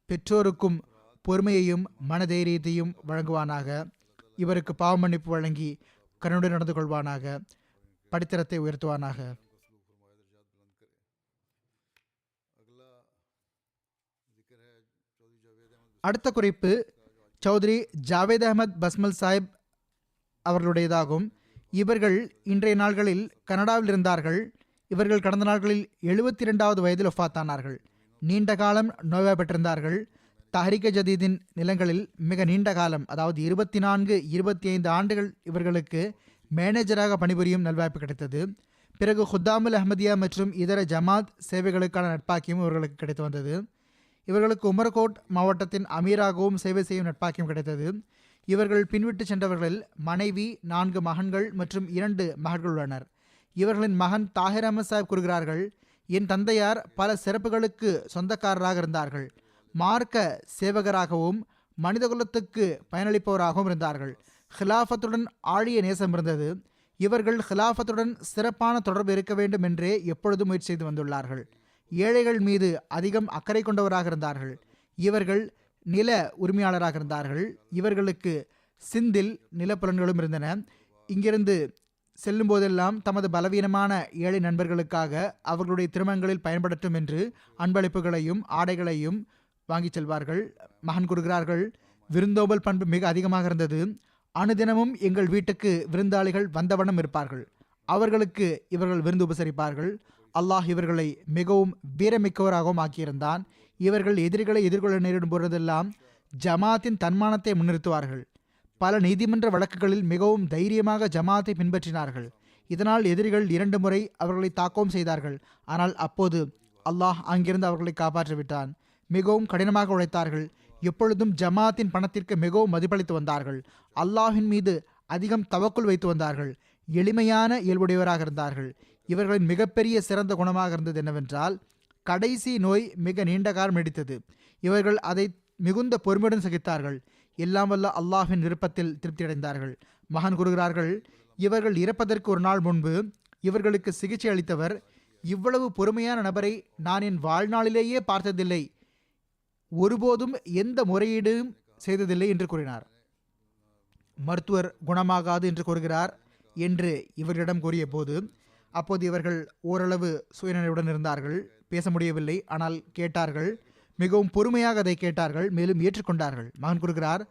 பெற்றோருக்கும் பொறுமையையும் மனதைரியத்தையும் வழங்குவானாக. இவருக்கு பாவ மன்னிப்பு வழங்கி கருணையுடன் நடந்து கொள்வானாக. படித்தரத்தை உயர்த்துவானாக. அடுத்த குறிப்பு சௌத்ரி ஜாவேத் அஹமத் பஸ்மல் சாஹிப் அவர்களுடையதாகும். இவர்கள் இன்றைய நாள்களில் கனடாவில் இருந்தார்கள். இவர்கள் கடந்த நாட்களில் 72வது வயதில் வஃபாத்தானார்கள். நீண்ட காலம் நோய்வாய்ப்பட்டிருந்தார்கள். தஹ்ரீக் ஜதீதின் நிலங்களில் மிக நீண்ட காலம், அதாவது 24-25 ஆண்டுகள் இவர்களுக்கு மேனேஜராக பணிபுரியும் நல்வாய்ப்பு கிடைத்தது. பிறகு ஹுத்தாமுல் அஹமதியா மற்றும் இதர ஜமாத் சேவைகளுக்கான நட்பாக்கியம் இவர்களுக்கு கிடைத்து வந்தது. இவர்களுக்கு உமர்கோட் மாவட்டத்தின் அமீராகவும் சேவை செய்யும் நட்பாக்கியம் கிடைத்தது. இவர்கள் பின்விட்டு சென்றவர்களில் மனைவி, 4 மகன்கள் மற்றும் 2 மகள்கள் உள்ளனர். இவர்களின் மகன் தாஹிர் அஹமத் சாஹிப் கூறுகிறார்கள், என் தந்தையார் பல சிறப்புகளுக்கு சொந்தக்காரராக இருந்தார்கள். மார்க்க சேவகராகவும் மனிதகுலத்துக்கு பயனளிப்பவராகவும் இருந்தார்கள். ஹிலாஃபத்துடன் ஆழிய நேசம் இருந்தது. இவர்கள் ஹிலாஃபத்துடன் சிறப்பான தொடர்பு இருக்க வேண்டும் என்றே எப்பொழுதும் முயற்சி செய்து வந்துள்ளார்கள். ஏழைகள் மீது அதிகம் அக்கறை கொண்டவராக இருந்தார்கள். இவர்கள் நில உரிமையாளராக இருந்தார்கள். இவர்களுக்கு சிந்தில் நிலப்புலன்களும் இருந்தன. இங்கிருந்து செல்லும் போதெல்லாம் தமது பலவீனமான ஏழை நண்பர்களுக்காக அவர்களுடைய திருமணங்களில் பயன்படுத்தும் என்று அன்பளிப்புகளையும் ஆடைகளையும் வாங்கி செல்வார்கள். மகன் கூறுகிறார்கள், விருந்தோம்பல் பண்பு மிக அதிகமாக இருந்தது. அனுதினமும் எங்கள் வீட்டுக்கு விருந்தாளிகள் வந்தவண்ணம் இருப்பார்கள். அவர்களுக்கு இவர்கள் விருந்து உபசரிப்பார்கள். அல்லாஹ் இவர்களை மிகவும் வீரமிக்கவராகவும் ஆக்கியிருந்தான். இவர்கள் எதிரிகளை எதிர்கொள்ள நேரிடும் போதெல்லாம் ஜமாத்தின் தன்மானத்தை முன்னிறுத்துவார்கள். பல நீதிமன்ற வழக்குகளில் மிகவும் தைரியமாக ஜமாத்தை பின்பற்றினார்கள். இதனால் எதிரிகள் 2 முறை அவர்களை தாக்கவும் செய்தார்கள். ஆனால் அப்போது அல்லாஹ் அங்கிருந்து அவர்களை காப்பாற்றிவிட்டான். மிகவும் கடினமாக உழைத்தார்கள். எப்பொழுதும் ஜமாத்தின் பணத்திற்கு மிகவும் மதிப்பளித்து வந்தார்கள். அல்லாஹின் மீது அதிகம் தவக்குல் வைத்து வந்தார்கள். எளிமையான இயல்புடையவராக இருந்தார்கள். இவர்களின் மிகப்பெரிய சிறந்த குணமாக இருந்தது என்னவென்றால், கடைசி நோய் மிக நீண்ட காலம் நீடித்தது. இவர்கள் அதை மிகுந்த பொறுமையுடன் சகித்தார்கள். எல்லாம் வல்ல அல்லாஹின் விருப்பத்தில் திருப்தியடைந்தார்கள். மகன் கூறுகிறார்கள், இவர்கள் இறப்பதற்கு ஒரு நாள் முன்பு இவர்களுக்கு சிகிச்சை அளித்தவர், இவ்வளவு பொறுமையான நபரை நான் என் வாழ்நாளிலேயே பார்த்ததில்லை, ஒருபோதும் எந்த முறையீடும் செய்ததில்லை என்று கூறினார். மருத்துவர் குணமாகாது என்று கூறுகிறார் என்று இவர்களிடம் கூறிய போது, அப்போது இவர்கள் ஓரளவு சுயநினைவுடன் இருந்தார்கள். பேச முடியவில்லை, ஆனால் கேட்டார்கள். மிகவும் பொறுமையாக அதை கேட்டார்கள், மேலும் ஏற்றுக்கொண்டார்கள். மகன் கூறுகிறார்,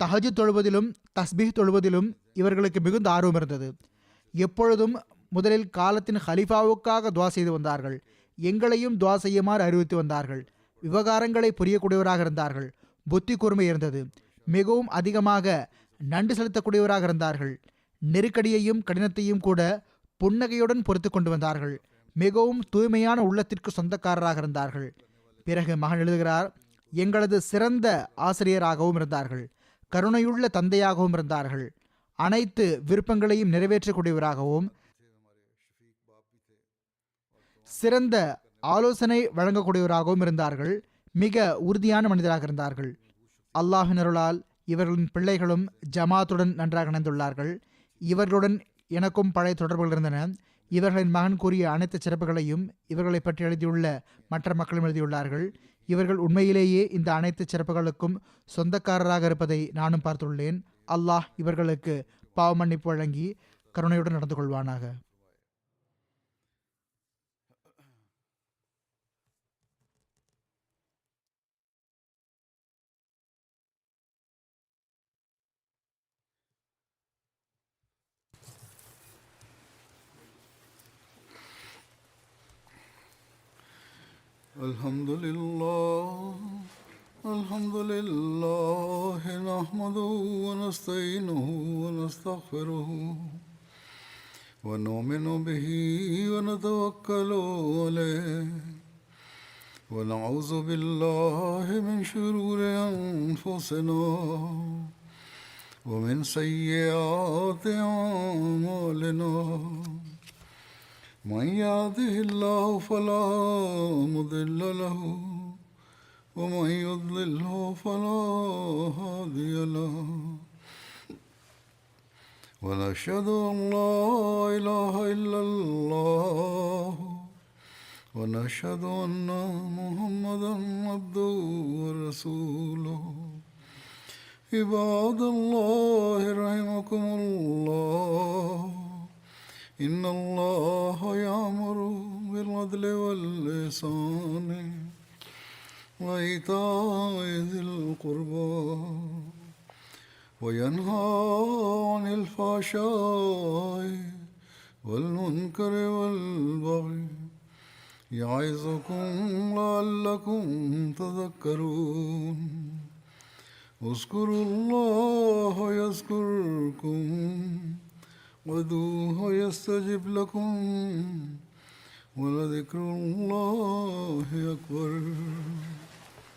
தஹஜ்ஜுத் தொழுவதிலும் தஸ்பீஹ் தொழுவதிலும் இவர்களுக்கு மிகுந்த ஆர்வம் இருந்தது. எப்பொழுதும் முதலில் காலத்தின் ஹலீஃபாவுக்காக துவா செய்து வந்தார்கள். எங்களையும் துவா செய்யுமாறு அறிவித்து வந்தார்கள். விவகாரங்களை புரியக்கூடியவராக இருந்தார்கள். புத்தி கூர்மை இருந்தது. மிகவும் அதிகமாக நன்றி செலுத்தக்கூடியவராக இருந்தார்கள். நெருக்கடியையும் கடினத்தையும் கூட புன்னகையுடன் பொறுத்து கொண்டு வந்தார்கள். மிகவும் தூய்மையான உள்ளத்திற்கு சொந்தக்காரராக இருந்தார்கள். பிறகு மகன் எழுதுகிறார், எங்களது சிறந்த ஆசிரியராகவும் இருந்தார்கள். கருணையுள்ள தந்தையாகவும் இருந்தார்கள். அனைத்து விருப்பங்களையும் நிறைவேற்றக்கூடியவராகவும் சிறந்த ஆலோசனை வழங்கக்கூடியவராகவும் இருந்தார்கள். மிக உறுதியான மனிதராக இருந்தார்கள். அல்லாஹின் அருளால் இவர்களின் பிள்ளைகளும் ஜமாத்துடன் நன்றாக இணைந்துள்ளார்கள். இவர்களுடன் எனக்கும் பழைய தொடர்புகள் இருந்தன. இவர்களின் மகன் கூறிய அனைத்து சிறப்புகளையும் இவர்களை பற்றி எழுதியுள்ள மற்ற மக்களும் எழுதியுள்ளார்கள். இவர்கள் உண்மையிலேயே இந்த அனைத்து சிறப்புகளுக்கும் சொந்தக்காரராக இருப்பதை நானும் பார்த்துள்ளேன். அல்லாஹ் இவர்களுக்கு பாவ மன்னிப்பு வழங்கி கருணையுடன் நடந்து கொள்வானாக. الحمد لله نحمده ونستعينه ونستغفره ونؤمن به ونتوكل عليه ونعوذ بالله من شرور أنفسنا ومن سيئات أعمالنا من يهده الله فلا مضل له ومن يضلله فلا هادي له ونشهد أن لا إله إلا الله ونشهد أن محمدا عبده ورسوله عباد الله رحمكم الله إن الله يأمر بالعدل والإحسان وإيتاء ذي القربى وينهى عن الفحشاء والمنكر والبغي يعظكم لعلكم تذكرون اذكروا الله يذكركم وادعوه يستجب لكم ولذكر الله أكبر.